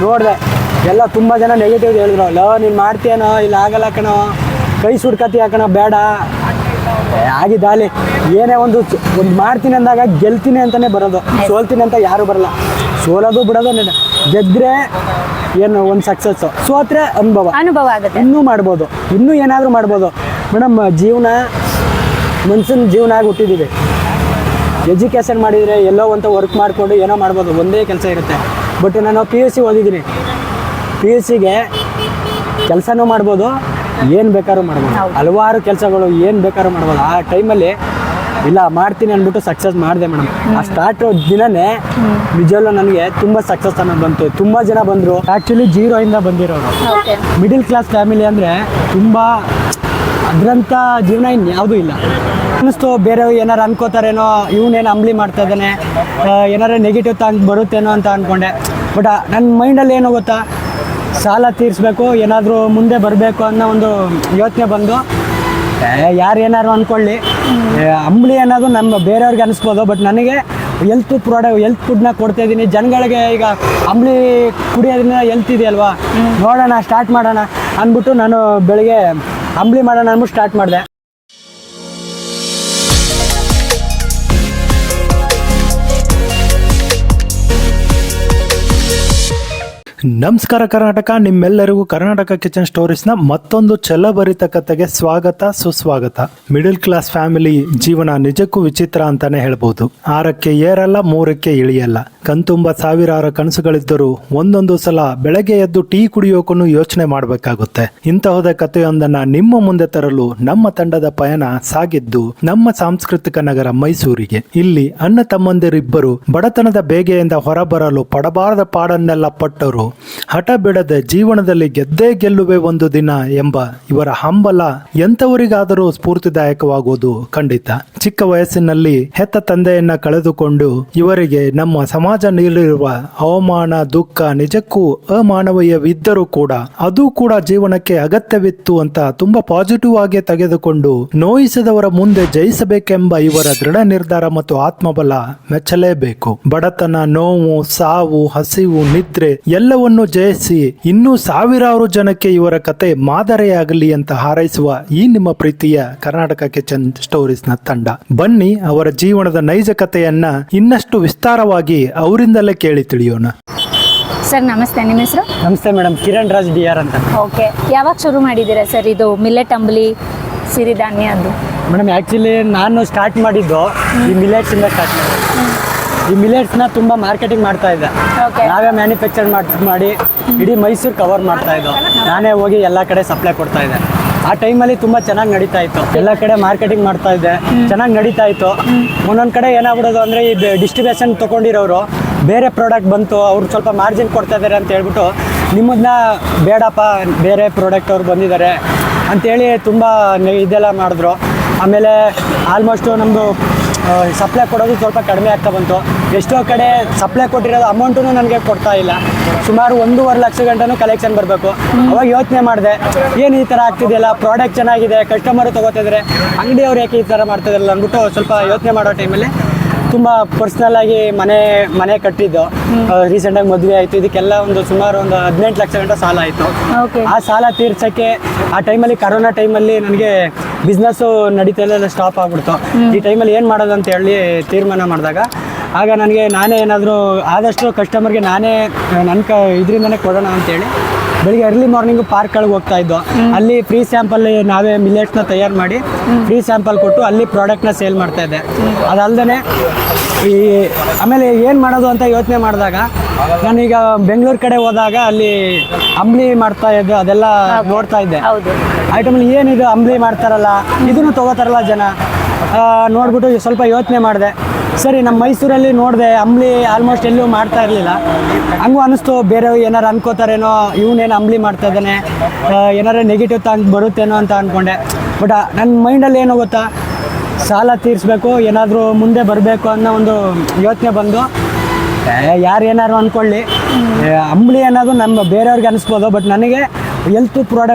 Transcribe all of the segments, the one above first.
ನೋಡಿದೆ ಎಲ್ಲ ತುಂಬ ಜನ ನೆಗೆಟಿವ್ ಹೇಳಿದ್ರು. ನೀನು ಮಾಡ್ತೀಯನೋ ಇಲ್ಲ ಆಗಲ್ಲ ಕಣೋ, ಕೈ ಸುಡ್ಕತಿ ಹಾಕಣೋ, ಬೇಡ ಆಗಿದ್ದಾಲಿ. ಏನೇ ಒಂದು ಮಾಡ್ತೀನಿ ಅಂದಾಗ ಗೆಲ್ತೀನಿ ಅಂತಲೇ ಬರೋದು, ಸೋಲ್ತೀನಿ ಅಂತ ಯಾರು ಬರಲ್ಲ. ಸೋಲೋದು ಬಿಡೋದು, ಗೆದ್ದರೆ ಏನು ಒಂದು ಸಕ್ಸಸ್ಸು, ಸೋತ್ರೆ ಅನುಭವ ಆಗುತ್ತೆ. ಇನ್ನೂ ಮಾಡ್ಬೋದು, ಇನ್ನೂ ಏನಾದರೂ ಮಾಡ್ಬೋದು ಮೇಡಮ್. ಮನ್ಸಿನ ಜೀವನ ಆಗಿ ಹುಟ್ಟಿದ್ದೀವಿ. ಎಜುಕೇಷನ್ ಮಾಡಿದರೆ ಎಲ್ಲೋ ಅಂತ ವರ್ಕ್ ಮಾಡಿಕೊಂಡು ಏನೋ ಮಾಡ್ಬೋದು, ಒಂದೇ ಕೆಲಸ ಇರುತ್ತೆ. ಬಟ್ ನಾನು PUC ಓದಿದ್ದೀನಿ. PUCಗೆ ಕೆಲಸನೂ ಮಾಡ್ಬೋದು, ಏನು ಬೇಕಾದ್ರೂ ಮಾಡ್ಬೋದು, ಹಲವಾರು ಕೆಲಸಗಳು ಏನು ಬೇಕಾದ್ರೂ ಮಾಡ್ಬೋದು. ಆ ಟೈಮಲ್ಲಿ ಇಲ್ಲ ಮಾಡ್ತೀನಿ ಅಂದ್ಬಿಟ್ಟು ಸಕ್ಸಸ್ ಮಾಡಿದೆ ಮೇಡಮ್. ಆ ಸ್ಟಾರ್ಟ್ ದಿನನೇ ನಿಜವಲ್ಲೂ ನನಗೆ ತುಂಬ ಸಕ್ಸಸ್ ಅನ್ನೋದು ಬಂತು. ತುಂಬ ಜನ ಬಂದರು. ಆ್ಯಕ್ಚುಲಿ 0ಇಂದ ಬಂದಿರೋರು, ಮಿಡಿಲ್ ಕ್ಲಾಸ್ ಫ್ಯಾಮಿಲಿ ಅಂದರೆ ತುಂಬ ಅದರಂಥ ಜೀವನ ಇನ್ಯಾವುದೂ ಇಲ್ಲ ಅನ್ನಿಸ್ತು. ಬೇರೆಯವ್ರು ಏನಾರು ಅನ್ಕೋತಾರೇನೋ, ಇವನೇನು ಅಂಬ್ಲಿ ಮಾಡ್ತಾ ಇದ್ದಾನೆ, ಏನಾರು ನೆಗೆಟಿವ್ ತಾಂಗ್ ಬರುತ್ತೇನೋ ಅಂತ ಅಂದ್ಕೊಂಡೆ. ಬಟ್ ನನ್ನ ಮೈಂಡಲ್ಲಿ ಏನು ಗೊತ್ತಾ, ಸಾಲ ತೀರಿಸ್ಬೇಕು, ಏನಾದರೂ ಮುಂದೆ ಬರಬೇಕು ಅನ್ನೋ ಒಂದು ಯೋಚನೆ ಬಂದು, ಯಾರು ಏನಾರು ಅಂದ್ಕೊಳ್ಳಿ, ಅಂಬ್ಲಿ ಅನ್ನೋದು ನಮ್ಮ ಬೇರೆಯವ್ರಿಗೆ ಅನಿಸ್ಬೋದು. ಬಟ್ ನನಗೆ ಹೆಲ್ತ್ ಫುಡ್ನ ಕೊಡ್ತಾಯಿದ್ದೀನಿ ಜನಗಳಿಗೆ. ಈಗ ಅಂಬ್ಲಿ ಕುಡಿಯೋದ್ರಿಂದ ಹೆಲ್ತ್ ಇದೆಯಲ್ವಾ, ನೋಡೋಣ ಸ್ಟಾರ್ಟ್ ಮಾಡೋಣ ಅಂದ್ಬಿಟ್ಟು ನಾನು ಬೆಳಗ್ಗೆ ಅಂಬ್ಲಿ ಮಾಡೋಣ ಅಂದ್ಬಿಟ್ಟು ಸ್ಟಾರ್ಟ್ ಮಾಡಿದೆ. ನಮಸ್ಕಾರ ಕರ್ನಾಟಕ, ನಿಮ್ಮೆಲ್ಲರಿಗೂ ಕರ್ನಾಟಕ ಕಿಚನ್ ಸ್ಟೋರೀಸ್ನ ಮತ್ತೊಂದು ಛಲಭರಿತ ಕಥೆಗೆ ಸ್ವಾಗತ ಸುಸ್ವಾಗತ. ಮಿಡಲ್ ಕ್ಲಾಸ್ ಫ್ಯಾಮಿಲಿ ಜೀವನ ನಿಜಕ್ಕೂ ವಿಚಿತ್ರ ಅಂತಾನೆ ಹೇಳ್ಬೋದು. 6ಕ್ಕೆ ಏರಲ್ಲ, 3ಕ್ಕೆ ಇಳಿಯಲ್ಲ. ಕಣ್ತುಂಬ ಸಾವಿರಾರು ಕನಸುಗಳಿದ್ದರೂ ಒಂದೊಂದು ಸಲ ಬೆಳಗ್ಗೆ ಎದ್ದು ಟೀ ಕುಡಿಯೋಕೂ ಯೋಚನೆ ಮಾಡಬೇಕಾಗುತ್ತೆ. ಇಂತಹದೇ ಕಥೆಯೊಂದನ್ನ ನಿಮ್ಮ ಮುಂದೆ ತರಲು ನಮ್ಮ ತಂಡದ ಪಯಣ ಸಾಗಿದ್ದು ನಮ್ಮ ಸಾಂಸ್ಕೃತಿಕ ನಗರ ಮೈಸೂರಿಗೆ. ಇಲ್ಲಿ ಅಣ್ಣ ತಮ್ಮಂದಿರಿಬ್ಬರು ಬಡತನದ ಬೇಗೆಯಿಂದ ಹೊರಬರಲು ಪಡಬಾರದ ಪಾಡನ್ನೆಲ್ಲ ಪಟ್ಟರು. ಹಠ ಬಿಡದೆ ಜೀವನದಲ್ಲಿ ಗೆದ್ದೇ ಗೆಲ್ಲುವೆ ಒಂದು ದಿನ ಎಂಬ ಇವರ ಹಂಬಲ ಎಂತವರಿಗಾದರೂ ಸ್ಫೂರ್ತಿದಾಯಕವಾಗುವುದು ಖಂಡಿತ. ಚಿಕ್ಕ ವಯಸ್ಸಿನಲ್ಲಿ ಹೆತ್ತ ತಂದೆಯನ್ನ ಕಳೆದುಕೊಂಡು ಇವರಿಗೆ ನಮ್ಮ ಸಮಾಜ ನೀಡಿರುವ ಅವಮಾನ, ದುಃಖ ನಿಜಕ್ಕೂ ಅಮಾನವೀಯವಿದ್ದರೂ ಕೂಡ ಅದು ಕೂಡ ಜೀವನಕ್ಕೆ ಅಗತ್ಯವಿತ್ತು ಅಂತ ತುಂಬಾ ಪಾಸಿಟಿವ್ ಆಗಿ ತೆಗೆದುಕೊಂಡು ನೋಯಿಸಿದವರ ಮುಂದೆ ಜಯಿಸಬೇಕೆಂಬ ಇವರ ದೃಢ ನಿರ್ಧಾರ ಮತ್ತು ಆತ್ಮಬಲ ಮೆಚ್ಚಲೇಬೇಕು. ಬಡತನ, ನೋವು, ಸಾವು, ಹಸಿವು, ನಿದ್ರೆ ಎಲ್ಲವನ್ನು ಜಯಿಸಿ ಇನ್ನೂ ಸಾವಿರಾರು ಜನಕ್ಕೆ ಇವರ ಕತೆ ಮಾದರಿಯಾಗಲಿ ಅಂತ ಹಾರೈಸುವ ಈ ನಿಮ್ಮ ಪ್ರೀತಿಯ ಕರ್ನಾಟಕ ಕಿಚನ್ ಸ್ಟೋರೀಸ್ ನ ತಂಡ. ಬನ್ನಿ ಅವರ ಜೀವನದ ನೈಜ ಕಥೆಯನ್ನ ಇನ್ನಷ್ಟು ವಿಸ್ತಾರವಾಗಿ ಅವರಿಂದಲೇ ಕೇಳಿ ತಿಳಿಯೋಣ. ಸರ್ ನಮಸ್ತೆ, ನಿಮ್ಮ ಹೆಸರು? ನಮಸ್ತೆ ಮೇಡಮ್, ಕಿರಣ್ ರಾಜ್ DR ಅಂತ. ಓಕೆ, ಯಾವಾಗ ಶುರು ಮಾಡಿದ್ದೀರಾ ಸರ್ ಇದು ಮಿಲ್ಲೆಟ್ ಅಂಬ್ಲಿ ಸಿರಿಧಾನ್ಯದ್ದು? ಮೇಡಮ್ ಆ್ಯಕ್ಚುಲಿ ನಾನು ಸ್ಟಾರ್ಟ್ ಮಾಡಿದ್ದು ಈ ಮಿಲೆಟ್ಸಿಂದ ಸ್ಟಾರ್ಟ್ ಮಾಡಿದೆ. ಈ ಮಿಲೆಟ್ಸ್ನ ತುಂಬ ಮಾರ್ಕೆಟಿಂಗ್ ಮಾಡ್ತಾ ಇದ್ದೆ. ನಾವೇ ಮ್ಯಾನುಫ್ಯಾಕ್ಚರ್ ಮಾಡಿ ಇಡೀ ಮೈಸೂರು ಕವರ್ ಮಾಡ್ತಾ ಇದ್ದೋ. ನಾನೇ ಹೋಗಿ ಎಲ್ಲ ಕಡೆ ಸಪ್ಲೈ ಕೊಡ್ತಾ ಇದ್ದೆ. ಆ ಟೈಮಲ್ಲಿ ತುಂಬ ಚೆನ್ನಾಗಿ ನಡೀತಾ ಇತ್ತು. ಎಲ್ಲ ಕಡೆ ಮಾರ್ಕೆಟಿಂಗ್ ಮಾಡ್ತಾ ಇದ್ದೆ, ಚೆನ್ನಾಗಿ ನಡೀತಾ ಇತ್ತು. ಒಂದೊಂದು ಕಡೆ ಏನಾಗ್ಬಿಡೋದು ಅಂದರೆ ಈ ಡಿಸ್ಟ್ರಿಬ್ಯೂಷನ್ ತೊಗೊಂಡಿರೋರು ಬೇರೆ ಪ್ರಾಡಕ್ಟ್ ಬಂತು, ಅವ್ರು ಸ್ವಲ್ಪ ಮಾರ್ಜಿನ್ ಕೊಡ್ತಾ ಇದ್ದಾರೆ ಅಂತ ಹೇಳ್ಬಿಟ್ಟು ನಿಮ್ಮದನ್ನ ಬೇಡಪ್ಪ ಬೇರೆ ಪ್ರಾಡಕ್ಟ್ ಅವ್ರು ಬಂದಿದ್ದಾರೆ ಅಂಥೇಳಿ ತುಂಬ ಇದೆಲ್ಲ ಮಾಡಿದ್ರು. ಆಮೇಲೆ ಆಲ್ಮೋಸ್ಟು ನಮ್ಮದು ಸಪ್ಲೈ ಕೊಡೋದು ಸ್ವಲ್ಪ ಕಡಿಮೆ ಆಗ್ತಾ ಬಂತು. ಎಷ್ಟೋ ಕಡೆ ಸಪ್ಲೈ ಕೊಟ್ಟಿರೋದು ಅಮೌಂಟೂ ನನಗೆ ಕೊಡ್ತಾ ಇಲ್ಲ. ಸುಮಾರು 1.5 ಲಕ್ಷ ಗಂಟನೂ ಕಲೆಕ್ಷನ್ ಬರಬೇಕು. ಅವಾಗ ಯೋಚನೆ ಮಾಡಿದೆ, ಏನು ಈ ಥರ ಆಗ್ತಿದೆಯಲ್ಲ, ಪ್ರಾಡಕ್ಟ್ ಚೆನ್ನಾಗಿದೆ, ಕಸ್ಟಮರು ತೊಗೋತಿದ್ದಾರೆ, ಅಂಗಡಿಯವ್ರು ಯಾಕೆ ಈ ಥರ ಮಾಡ್ತಿದಾರಲ್ಲ ಅಂದ್ಬಿಟ್ಟು ಸ್ವಲ್ಪ ಯೋಚನೆ ಮಾಡೋ ಟೈಮಲ್ಲಿ ತುಂಬ ಪರ್ಸ್ನಲ್ಲಾಗಿ ಮನೆ ಕಟ್ಟಿದ್ದು. ರೀಸೆಂಟಾಗಿ ಮದುವೆ ಆಯಿತು. ಇದಕ್ಕೆಲ್ಲ ಸುಮಾರು 18 ಲಕ್ಷ ಗಂಟೆ ಸಾಲ ಆಯಿತು. ಆ ಸಾಲ ತೀರ್ಸೋಕ್ಕೆ ಆ ಟೈಮಲ್ಲಿ ಕರೋನಾ ಟೈಮಲ್ಲಿ ನನಗೆ ಬಿಸ್ನೆಸ್ಸು ನಡೀತಾ ಸ್ಟಾಪ್ ಆಗಿಬಿಡ್ತು. ಈ ಟೈಮಲ್ಲಿ ಏನು ಮಾಡೋದು ಅಂತ ಹೇಳಿ ತೀರ್ಮಾನ ಮಾಡಿದಾಗ ಆಗ ನನಗೆ ನಾನೇ ಏನಾದರೂ ಆದಷ್ಟು ಕಸ್ಟಮರ್ಗೆ ನಾನೇ ಇದರಿಂದನೇ ಕೊಡೋಣ ಅಂತೇಳಿ ಬೆಳಿಗ್ಗೆ ಅರ್ಲಿ ಮಾರ್ನಿಂಗು ಪಾರ್ಕ್ಗಳಿಗೆ ಹೋಗ್ತಾ ಇದ್ದೋ. ಅಲ್ಲಿ ಫ್ರೀ ಸ್ಯಾಂಪಲ್ ನಾವೇ ಮಿಲೆಟ್ಸ್ನ ತಯಾರು ಮಾಡಿ ಫ್ರೀ ಸ್ಯಾಂಪಲ್ ಕೊಟ್ಟು ಅಲ್ಲಿ ಪ್ರಾಡಕ್ಟ್ನ ಸೇಲ್ ಮಾಡ್ತಾ ಇದ್ದೆ. ಅದಲ್ಲದೆ ಆಮೇಲೆ ಏನು ಮಾಡೋದು ಅಂತ ಯೋಚನೆ ಮಾಡಿದಾಗ ನಾನೀಗ ಬೆಂಗಳೂರು ಕಡೆ ಹೋದಾಗ ಅಲ್ಲಿ ಅಂಬ್ಲಿ ಮಾಡ್ತಾ ಇದ್ದು ಅದೆಲ್ಲ ನೋಡ್ತಾ ಇದ್ದೆ. ಆ ಟೈಮಲ್ಲಿ ಏನಿದು ಅಂಬ್ಲಿ ಮಾಡ್ತಾರಲ್ಲ, ಇದನ್ನು ತೊಗೋತಾರಲ್ಲ ಜನ ನೋಡ್ಬಿಟ್ಟು ಸ್ವಲ್ಪ ಯೋಚನೆ ಮಾಡಿದೆ. ಸರಿ, ನಮ್ಮ ಮೈಸೂರಲ್ಲಿ ನೋಡಿದೆ ಅಂಬ್ಲಿ ಆಲ್ಮೋಸ್ಟ್ ಎಲ್ಲೂ ಮಾಡ್ತಾ ಇರಲಿಲ್ಲ. ಹಂಗೂ ಅನ್ನಿಸ್ತು, ಬೇರೆಯವ್ರು ಏನಾರು ಅನ್ಕೋತಾರೇನೋ, ಇವನೇನು ಅಂಬ್ಲಿ ಮಾಡ್ತಾ ಇದ್ದಾನೆ, ಏನಾರು ನೆಗೆಟಿವ್ ತಾಂಗ್ ಬರುತ್ತೇನೋ ಅಂತ ಅಂದ್ಕೊಂಡೆ. ಬಟ್ ನನ್ನ ಮೈಂಡಲ್ಲಿ ಏನು ಗೊತ್ತಾ, ಸಾಲ ತೀರಿಸ್ಬೇಕು, ಏನಾದರೂ ಮುಂದೆ ಬರಬೇಕು ಅನ್ನೋ ಒಂದು ಯೋಚನೆ ಬಂದು, ಯಾರು ಏನಾರು ಅಂದ್ಕೊಳ್ಳಿ, ಅಂಬ್ಲಿ ಅನ್ನೋದು ನಮ್ಮ ಬೇರೆಯವ್ರಿಗೆ ಅನಿಸ್ಬೋದು. ಬಟ್ ನನಗೆ ಹೆಲ್ತ್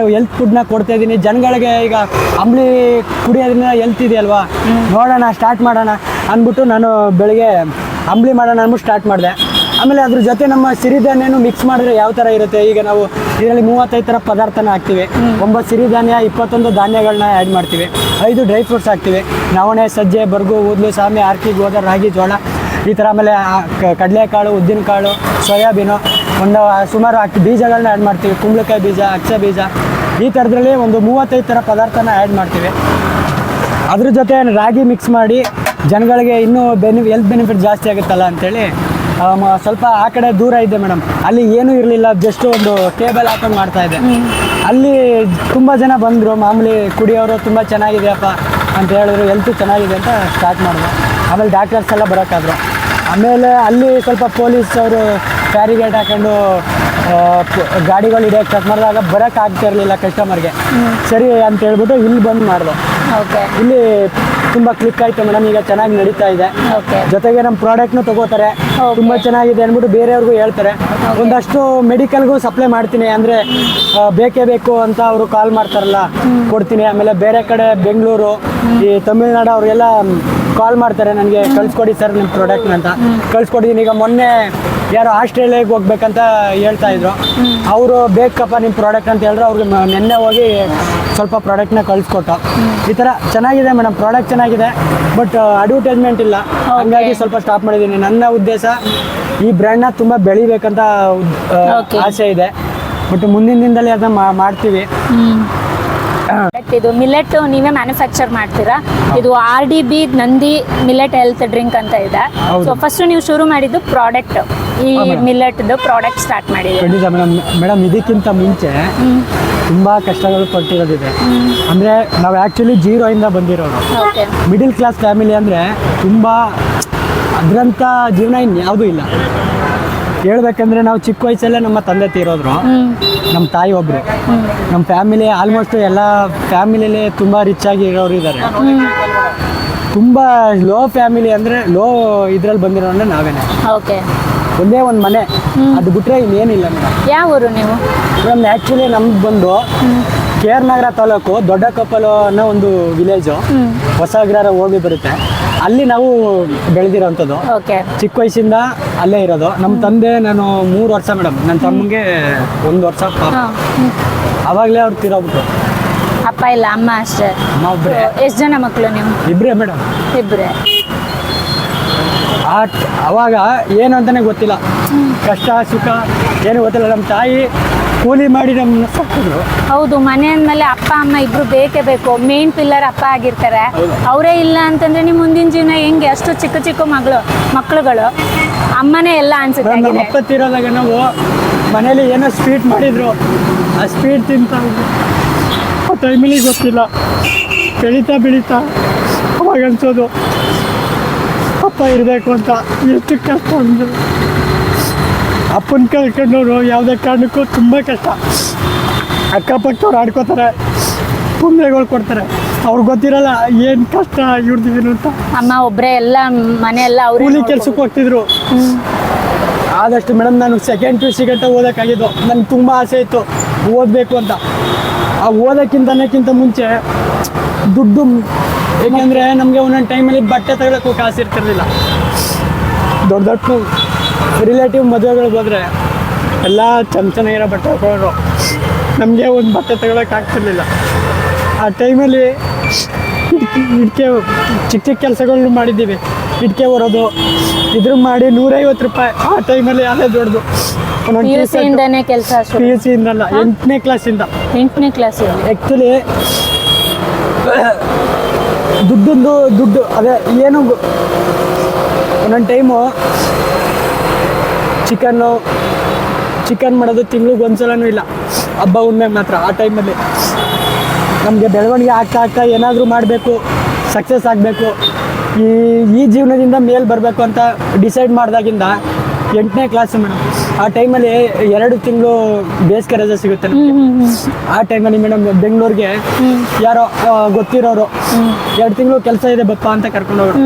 ಫುಡ್ನ ಕೊಡ್ತಾಯಿದ್ದೀನಿ ಜನಗಳಿಗೆ. ಈಗ ಅಂಬ್ಲಿ ಕುಡಿಯೋದ್ರಿಂದ ಹೆಲ್ತ್ ಇದೆಯಲ್ವಾ, ನೋಡೋಣ ಸ್ಟಾರ್ಟ್ ಮಾಡೋಣ ಅಂದ್ಬಿಟ್ಟು ನಾನು ಬೆಳಗ್ಗೆ ಅಂಬ್ಲಿ ಮಾಡೋಣ ಅಂದ್ಬಿಟ್ಟು ಸ್ಟಾರ್ಟ್ ಮಾಡಿದೆ. ಆಮೇಲೆ ಅದ್ರ ಜೊತೆ ನಮ್ಮ ಸಿರಿಧಾನ್ಯನೂ ಮಿಕ್ಸ್ ಮಾಡಿದ್ರೆ ಯಾವ ಥರ ಇರುತ್ತೆ, ಈಗ ನಾವು ಇದರಲ್ಲಿ 35 ಥರ ಪದಾರ್ಥನ ಹಾಕ್ತೀವಿ, 9 ಸಿರಿಧಾನ್ಯ 21 ಧಾನ್ಯಗಳನ್ನ ಆ್ಯಡ್ ಮಾಡ್ತೀವಿ, 5 ಡ್ರೈ ಫ್ರೂಟ್ಸ್ ಹಾಕ್ತೀವಿ, ನವಣೆ, ಸಜ್ಜೆ, ಬರ್ಗು, ಊದ್ಲು, ಸಾಮೆ, ಆರ್ಕಿ, ಗೋಧಿ, ರಾಗಿ, ಜೋಳ ಈ ಥರ. ಆಮೇಲೆ ಕಡಲೆಕಾಳು, ಉದ್ದಿನಕಾಳು, ಸೋಯಾಬೀನು, ಒಂದು ಸುಮಾರು ಬೀಜಗಳನ್ನ ಆ್ಯಡ್ ಮಾಡ್ತೀವಿ, ಕುಂಬಳಕಾಯಿ ಬೀಜ, ಅಕ್ಷ ಬೀಜ, ಈ ಥರದ್ರಲ್ಲಿ ಒಂದು 35 ಥರ ಪದಾರ್ಥನ ಆ್ಯಡ್ ಮಾಡ್ತೀವಿ. ಅದ್ರ ಜೊತೆ ರಾಗಿ ಮಿಕ್ಸ್ ಮಾಡಿ ಜನಗಳಿಗೆ ಇನ್ನೂ ಹೆಲ್ತ್ ಬೆನಿಫಿಟ್ ಜಾಸ್ತಿ ಆಗುತ್ತಲ್ಲ ಅಂಥೇಳಿ ಸ್ವಲ್ಪ ಆ ಕಡೆ ದೂರ ಇದ್ದೆ ಮೇಡಮ್. ಅಲ್ಲಿ ಏನೂ ಇರಲಿಲ್ಲ, ಜಸ್ಟ್ ಒಂದು ಟೇಬಲ್ ಹಾಕೊಂಡು ಮಾಡ್ತಾಯಿದ್ದೆ. ಅಲ್ಲಿ ತುಂಬ ಜನ ಬಂದರು, ಮಾಮೂಲಿ ಕುಡಿಯೋರು, ತುಂಬ ಚೆನ್ನಾಗಿದೆಯಪ್ಪ ಅಂತ ಹೇಳಿದ್ರು, ಹೆಲ್ತು ಚೆನ್ನಾಗಿದೆ ಅಂತ ಸ್ಟಾರ್ಟ್ ಮಾಡಿದೆ. ಆಮೇಲೆ ಡಾಕ್ಟರ್ಸ್ ಎಲ್ಲ ಬರೋಕ್ಕಾದ್ರು. ಆಮೇಲೆ ಅಲ್ಲಿ ಸ್ವಲ್ಪ ಪೊಲೀಸ್ ಅವರು ಬ್ಯಾರಿಗೇಡ್ ಹಾಕೊಂಡು ಗಾಡಿಗಳು ಹಿಡಿಯೋಕ್ಕೆ ಸ್ಟಾರ್ಟ್ ಮಾಡಿದಾಗ ಬರೋಕ್ಕಾಗ್ತಿರ್ಲಿಲ್ಲ ಕಸ್ಟಮರ್ಗೆ. ಸರಿ ಅಂತ ಹೇಳ್ಬಿಟ್ಟು ಇಲ್ಲಿ ಬಂದು ಮಾಡಿದೆ. ಓಕೆ. ಇಲ್ಲಿ ತುಂಬ ಕ್ಲಿಕ್ ಆಯಿತು ಮೇಡಮ್, ಈಗ ಚೆನ್ನಾಗಿ ನಡೀತಾ ಇದೆ. ಓಕೆ. ಜೊತೆಗೆ ನಮ್ಮ ಪ್ರಾಡಕ್ಟ್ನು ತಗೋತಾರೆ, ತುಂಬ ಚೆನ್ನಾಗಿದೆ ಅಂದ್ಬಿಟ್ಟು ಬೇರೆಯವ್ರಿಗೂ ಹೇಳ್ತಾರೆ. ಒಂದಷ್ಟು ಮೆಡಿಕಲ್ಗೂ ಸಪ್ಲೈ ಮಾಡ್ತೀನಿ, ಅಂದರೆ ಬೇಕೇ ಬೇಕು ಅಂತ ಅವರು ಕಾಲ್ ಮಾಡ್ತಾರಲ್ಲ, ಕೊಡ್ತೀನಿ. ಆಮೇಲೆ ಬೇರೆ ಕಡೆ ಬೆಂಗಳೂರು, ಈ ತಮಿಳ್ನಾಡು ಅವ್ರಿಗೆಲ್ಲ ಕಾಲ್ ಮಾಡ್ತಾರೆ, ನನಗೆ ಕಳ್ಸ್ಕೊಡಿ ಸರ್ ನಿಮ್ಮ ಪ್ರಾಡಕ್ಟ್ನ ಅಂತ. ಕಳ್ಸ್ಕೊಟ್ಟಿದ್ದೀನಿ. ಈಗ ಮೊನ್ನೆ ಯಾರು ಆಸ್ಟ್ರೇಲಿಯಾಗೆ ಹೋಗ್ಬೇಕಂತ ಹೇಳ್ತಾ ಇದ್ರು, ಅವರು ಬೇಕಪ್ಪ ನಿಮ್ಮ ಪ್ರಾಡಕ್ಟ್ ಅಂತ ಹೇಳಿದ್ರು, ಅವ್ರಿಗೆ ನೆನ್ನೆ ಹೋಗಿ ಸ್ವಲ್ಪ ಪ್ರಾಡಕ್ಟ್ನ ಕಳಿಸ್ಕೊಟ್ಟು. ಈ ಥರ ಚೆನ್ನಾಗಿದೆ ಮೇಡಮ್, ಪ್ರಾಡಕ್ಟ್ ಚೆನ್ನಾಗಿದೆ, ಬಟ್ ಅಡ್ವರ್ಟೈಸ್ಮೆಂಟ್ ಇಲ್ಲ, ಹಂಗಾಗಿ ಸ್ವಲ್ಪ ಸ್ಟಾಪ್ ಮಾಡಿದ್ದೀನಿ. ನನ್ನ ಉದ್ದೇಶ ಈ ಬ್ರ್ಯಾಂಡ್ನ ತುಂಬ ಬೆಳಿಬೇಕಂತ ಆಸೆ ಇದೆ, ಬಟ್ ಮುಂದಿನ ದಿನದಲ್ಲಿ ಅದನ್ನ ಮಾಡ್ತೀವಿ. ಇದು ಮಿಲೆಟ್ ನೀವೇ ಮ್ಯಾನುಫ್ಯಾಕ್ಚರ್ ಮಾಡ್ತೀರಾ? ಇದು RDB Nandi millet health drink ಅಂತ ಇದೆ. ಸೊ ಫಸ್ಟ್ ನೀವು ಶುರು ಮಾಡಿದ್ದು ಪ್ರಾಡಕ್ಟ್, ಈ ಮಿಲೆಟ್ದು ಪ್ರಾಡಕ್ಟ್ ಸ್ಟಾರ್ಟ್ ಮಾಡಿದ್ದೀವಿ. ಖಂಡಿತ ಮೇಡಮ್, ಇದಕ್ಕಿಂತ ಮುಂಚೆ ತುಂಬ ಕಷ್ಟಗಳು ಪಟ್ಟಿರೋದಿದೆ. ಅಂದರೆ ನಾವು ಆ್ಯಕ್ಚುಲಿ 0 ಇಂದ ಬಂದಿರೋರು, ಮಿಡಿಲ್ ಕ್ಲಾಸ್ ಫ್ಯಾಮಿಲಿ. ಅಂದರೆ ತುಂಬ ಅದರಂಥ ಜೀವನ ಇನ್ಯಾವುದೂ ಇಲ್ಲ. ಹೇಳ್ಬೇಕಂದ್ರೆ ನಾವು ಚಿಕ್ಕ ವಯಸ್ಸಲ್ಲೇ ನಮ್ಮ ತಂದೆ ತೀರೋದ್ರು, ನಮ್ಮ ತಾಯಿ ಒಬ್ಬರು. ನಮ್ಮ ಫ್ಯಾಮಿಲಿ ಆಲ್ಮೋಸ್ಟ್ ಎಲ್ಲ ಫ್ಯಾಮಿಲಿಯಲ್ಲಿ ತುಂಬ ರಿಚ್ ಆಗಿ ಇರೋರು ಇದ್ದಾರೆ. ತುಂಬ ಲೋ ಫ್ಯಾಮಿಲಿ, ಅಂದರೆ ಲೋ ಇದ್ರಲ್ಲಿ ಬಂದಿರೋ ಅಂದರೆ ನಾವೇನೆ. ಓಕೆ. ಒಂದೇ ಒಂದು ಮನೆ, ಅದು ಬಿಟ್ಟರೆ ಇನ್ನೇನಿಲ್ಲ ಮೇಡಮ್. ಯಾವ ಊರು ನೀವು? ಮೇಡಮ್ ಆ್ಯಕ್ಚುಲಿ ನಮ್ದು ಬಂದು KR ನಗರ ತಾಲೂಕು ದೊಡ್ಡ ಕಪ್ಪಲು ಅನ್ನೋ ಒಂದು ವಿಲೇಜು, ಹೊಸಗ್ರಹ ಹೋಗಿ ಬರುತ್ತೆ. ಅಲ್ಲಿ ನಾವು ಬೆಳೆದಿರೋಂಥದ್ದು. ಚಿಕ್ಕ ವಯಸ್ಸಿಂದ ಅಲ್ಲೇ ಇರೋದು. ನಮ್ಮ ತಂದೆ, ನಾನು 3 ವರ್ಷ ಮೇಡಮ್, ನನ್ನ ತಮ್ಮಗೆ 1 ವರ್ಷ ಪಾಪ. ಅವಾಗಲೇ ಅವ್ರು ತೀರೋಗ್ಬಿಟ್ರು. ಅಪ್ಪ ಇಲ್ಲ, ಅಮ್ಮ ಅಷ್ಟೇ? ಅಮ್ಮ ಒಬ್ಬರೇ. ಎಷ್ಟು ಜನ ಮಕ್ಕಳು ನೀವು? ಇಬ್ಬರೇ ಮೇಡಮ್. ಇಬ್ಬರೇ. ಅವಾಗ ಏನು ಅಂತಲೇ ಗೊತ್ತಿಲ್ಲ, ಕಷ್ಟ ಸುಖ ಏನು ಗೊತ್ತಿಲ್ಲ. ನಮ್ಮ ತಾಯಿ ಕೂಲಿ ಮಾಡಿ ನಮ್ಮನ್ನ ಸಾಕಿದ್ರು. ಹೌದು, ಮನೆ ಅಂದಮೇಲೆ ಅಪ್ಪ ಅಮ್ಮ ಇಬ್ರು ಬೇಕೇ ಬೇಕು, ಮೇನ್ ಪಿಲ್ಲರ್ ಅಪ್ಪ ಆಗಿರ್ತಾರೆ. ಅವರೇ ಇಲ್ಲ ಅಂತಂದ್ರೆ ನಿಮ್ಮ ಮುಂದಿನ ಜೀವನ ಹೆಂಗೆ? ಅಷ್ಟು ಚಿಕ್ಕ ಚಿಕ್ಕ ಮಕ್ಕಳುಗಳು, ಅಮ್ಮನೇ ಎಲ್ಲ ಅನ್ಸುತ್ತೆ. ನಮ್ಮ ಅಪ್ಪ ತೀರೋದಾಗ ನಾವು ಮನೇಲಿ ಏನೋ ಸ್ವೀಟ್ ಮಾಡಿದ್ರು, ಆ ಸ್ವೀಟ್ ತಿಂತ ಆ ಟೈಮಲ್ಲಿ ಗೊತ್ತಿಲ್ಲ, ಬೆಳೀತಾ ಅವಾಗ ಅನ್ಸೋದು ಅಪ್ಪ ಇರಬೇಕು ಅಂತ. ಎಷ್ಟು ಕಷ್ಟ ಅಂದ್ರೆ ಅಪ್ಪನ ಕಳ್ಕೊಂಡವ್ರು ಯಾವುದೇ ಕಾರಣಕ್ಕೂ ತುಂಬ ಕಷ್ಟ. ಅಕ್ಕಪಕ್ಕವ್ರು ಆಡ್ಕೋತಾರೆ, ತೊಂದರೆಗಳು ಕೊಡ್ತಾರೆ, ಅವ್ರಿಗೆ ಗೊತ್ತಿರಲ್ಲ ಏನು ಕಷ್ಟ ಇವ್ರದಿದ್ದೀನು ಅಂತ. ಅಮ್ಮ ಒಬ್ಬರೇ ಎಲ್ಲ ಮನೆ ಎಲ್ಲ ಅವ್ರು ಕೂಲಿ ಕೆಲ್ಸಕ್ಕೆ ಹೋಗ್ತಿದ್ರು. ಆದಷ್ಟು ಮೇಡಮ್ ನಾನು 2nd PUC ಗಂಟೆ ಓದೋಕ್ಕಾಗಿದ್ದು. ನನಗೆ ತುಂಬ ಆಸೆ ಇತ್ತು ಓದಬೇಕು ಅಂತ. ಆ ಓದೋಕ್ಕಿಂತ ಮುಂಚೆ ದುಡ್ಡು, ಏಕೆಂದರೆ ನಮಗೆ ಒಂದೊಂದು ಟೈಮಲ್ಲಿ ಬಟ್ಟೆ ತಗೊಳ್ಳೋಕ್ಕೂ ಕಾಸು ಇರ್ತಿರ್ಲಿಲ್ಲ. ದೊಡ್ಡ ರಿಲೇಟಿವ್ ಮದುವೆಗಳಿಗೆ ಹೋದರೆ ಎಲ್ಲ ಚೆನ್ನಾಗಿರೋ ಬಟ್ಟೆ ಹಾಕೊಳ್ಳೋರು, ನಮಗೆ ಒಂದು ಬಟ್ಟೆ ತಗೊಳಕ್ಕೆ ಆಗ್ತಿರ್ಲಿಲ್ಲ. ಆ ಟೈಮಲ್ಲಿ ಇಟ್ಕೆ ಚಿಕ್ಕ ಕೆಲಸಗಳನ್ನ ಮಾಡಿದ್ದೀವಿ. ಇಟ್ಕೆ ಹೊರೋದು ಇದ್ರ ಮಾಡಿ 150 ರೂಪಾಯಿ. ಆ ಟೈಮಲ್ಲಿ ಅದೇ ದೊಡ್ಡದು. PUC ಕೆಲಸ? PUC ಇಂದಲ್ಲ, 8ನೇ ಕ್ಲಾಸಿಂದ. 8ನೇ ಕ್ಲಾಸ್. ಆ್ಯಕ್ಚುಲಿ ದುಡ್ಡು ಅದೇ ಏನು ಒಂದೊಂದು ಟೈಮು ಚಿಕನ್ ಮಾಡೋದು ತಿಂಗ್ಳಿಗೆ ಒಂದ್ಸಲನೂ ಇಲ್ಲ, ಹಬ್ಬ ಹುಣ್ಣಿಮೆಗೆ ಮಾತ್ರ. ಆ ಟೈಮಲ್ಲಿ ನಮಗೆ ಬೆಳವಣಿಗೆ ಆಗ್ತಾ ಏನಾದರೂ ಮಾಡಬೇಕು, ಸಕ್ಸಸ್ ಆಗಬೇಕು, ಈ ಜೀವನದಿಂದ ಮೇಲೆ ಬರಬೇಕು ಅಂತ ಡಿಸೈಡ್ ಮಾಡಿದಾಗಿಂದ 8ನೇ ಕ್ಲಾಸು ಮೇಡಮ್. ಆ ಟೈಮಲ್ಲಿ 2 ತಿಂಗಳು ಬೇಸಿಗೆ ರಜೆ ಸಿಗುತ್ತೆ ನಮಗೆ. ಆ ಟೈಮಲ್ಲಿ ಮೇಡಮ್ ಬೆಂಗಳೂರಿಗೆ ಯಾರೋ ಗೊತ್ತಿರೋರು 2 ತಿಂಗಳು ಕೆಲಸ ಇದೆ ಬಪ್ಪ ಅಂತ ಕರ್ಕೊಂಡೋಗ್ರು.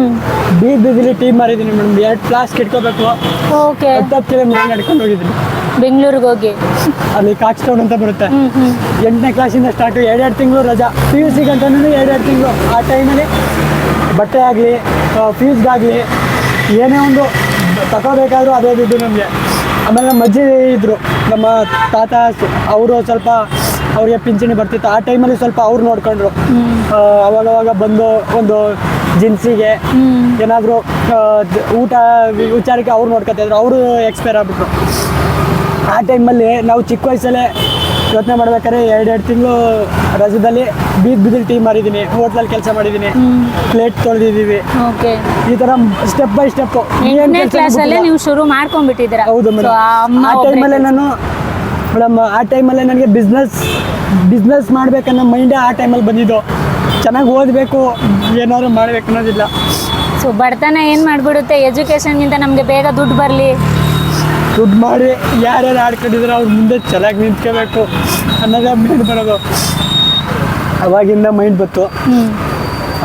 ಬೀದಿಲಿ ಟೀಮ್ ಮಾರಿದ್ದೀನಿ ಮೇಡಮ್. 2 ಕ್ಲಾಸ್ ಕಿಟ್ಕೋಬೇಕು, 10 ಕಿಲೋಮೀಟರ್ ನಡ್ಕೊಂಡು ಹೋಗಿದ್ದೀನಿ ಬೆಂಗಳೂರಿಗೆ ಹೋಗಿ. ಅಲ್ಲಿ ಕಾಕ್ಸ್ಟೌನ್ ಅಂತ ಬರುತ್ತೆ. 8ನೇ ಕ್ಲಾಸಿಂದ ಸ್ಟಾರ್ಟು, 2 ತಿಂಗಳು ರಜಾ. PUC ಗಂಟನೂ 2 ತಿಂಗಳು. ಆ ಟೈಮಲ್ಲಿ ಬಟ್ಟೆ ಆಗಲಿ, ಫೀಸ್ಗಾಗಲಿ, ಏನೇ ಒಂದು ತಗೋಬೇಕಾದ್ರೂ ಅದೇ ದುಡ್ಡು ನಮಗೆ. ಆಮೇಲೆ ನಮ್ಮ ಅಜ್ಜಿ ಇದ್ದರು, ನಮ್ಮ ತಾತ, ಅವರು ಸ್ವಲ್ಪ ಅವ್ರಿಗೆ ಪಿಂಚಣಿ ಬರ್ತಿತ್ತು. ಆ ಟೈಮಲ್ಲಿ ಸ್ವಲ್ಪ ಅವ್ರು ನೋಡ್ಕೊಂಡ್ರು. ಅವಾಗವಾಗ ಬಂದು ಒಂದು ಜಿನ್ಸಿಗೆ ಏನಾದರೂ ಊಟ ವಿಚಾರಕ್ಕೆ ಅವ್ರು ನೋಡ್ಕೊತಿದ್ರು. ಅವರು ಎಕ್ಸ್ಪೈರ್ ಆಗ್ಬಿಟ್ರು. ಆ ಟೈಮಲ್ಲಿ ನಾವು ಚಿಕ್ಕ ವಯಸ್ಸಲ್ಲೇ ಯೋಚನೆ ಮಾಡ್ಬೇಕಾದ್ರೆ 2 ತಿಂಗಳು ರಜದಲ್ಲಿ ಬೀದಿಲ್ ಟೀ ಮಾರಿದ್ದೀನಿ, ಹೋಟ್ಲಲ್ಲಿ ಕೆಲಸ ಮಾಡಿದ್ದೀನಿ, ಪ್ಲೇಟ್ ತೊಳೆದಿದ್ದೀವಿ. ಈ ಥರ ಸ್ಟೆಪ್ ಬೈ ಸ್ಟೆಪ್. ನೀವು ಶುರು ಮಾಡ್ಕೊಂಡ್ಬಿಟ್ಟಿದ್ದೀರಾ? ಹೌದು ಮೇಡಮ್. ಆ ಟೈಮಲ್ಲೇ ನನಗೆ ಬಿಸ್ನೆಸ್ ಮಾಡ್ಬೇಕನ್ನೋ ಮೈಂಡೇ ಆ ಟೈಮಲ್ಲಿ ಬಂದಿದ್ದು. ಚೆನ್ನಾಗಿ ಓದಬೇಕು, ಏನಾದ್ರು ಮಾಡ್ಬೇಕು ಅನ್ನೋದಿಲ್ಲ. ಸೊ ಬಡತನ ಏನು ಮಾಡಿಬಿಡುತ್ತೆ, ಎಜುಕೇಷನ್ಗಿಂತ ನಮಗೆ ಬೇಗ ದುಡ್ಡು ಬರಲಿ, ದುಡ್ಡು ಮಾಡಿ ಯಾರ್ಯಾರು ಆಡ್ಕೊಂಡಿದ್ರೆ ಅವ್ರ ಮುಂದೆ ಚೆನ್ನಾಗಿ ನಿಂತ್ಕೋಬೇಕು ಅನ್ನೋದೇ ಮೈಂಡ್ ಬರೋದು. ಅವಾಗಿಂದ ಮೈಂಡ್ ಬಂತು.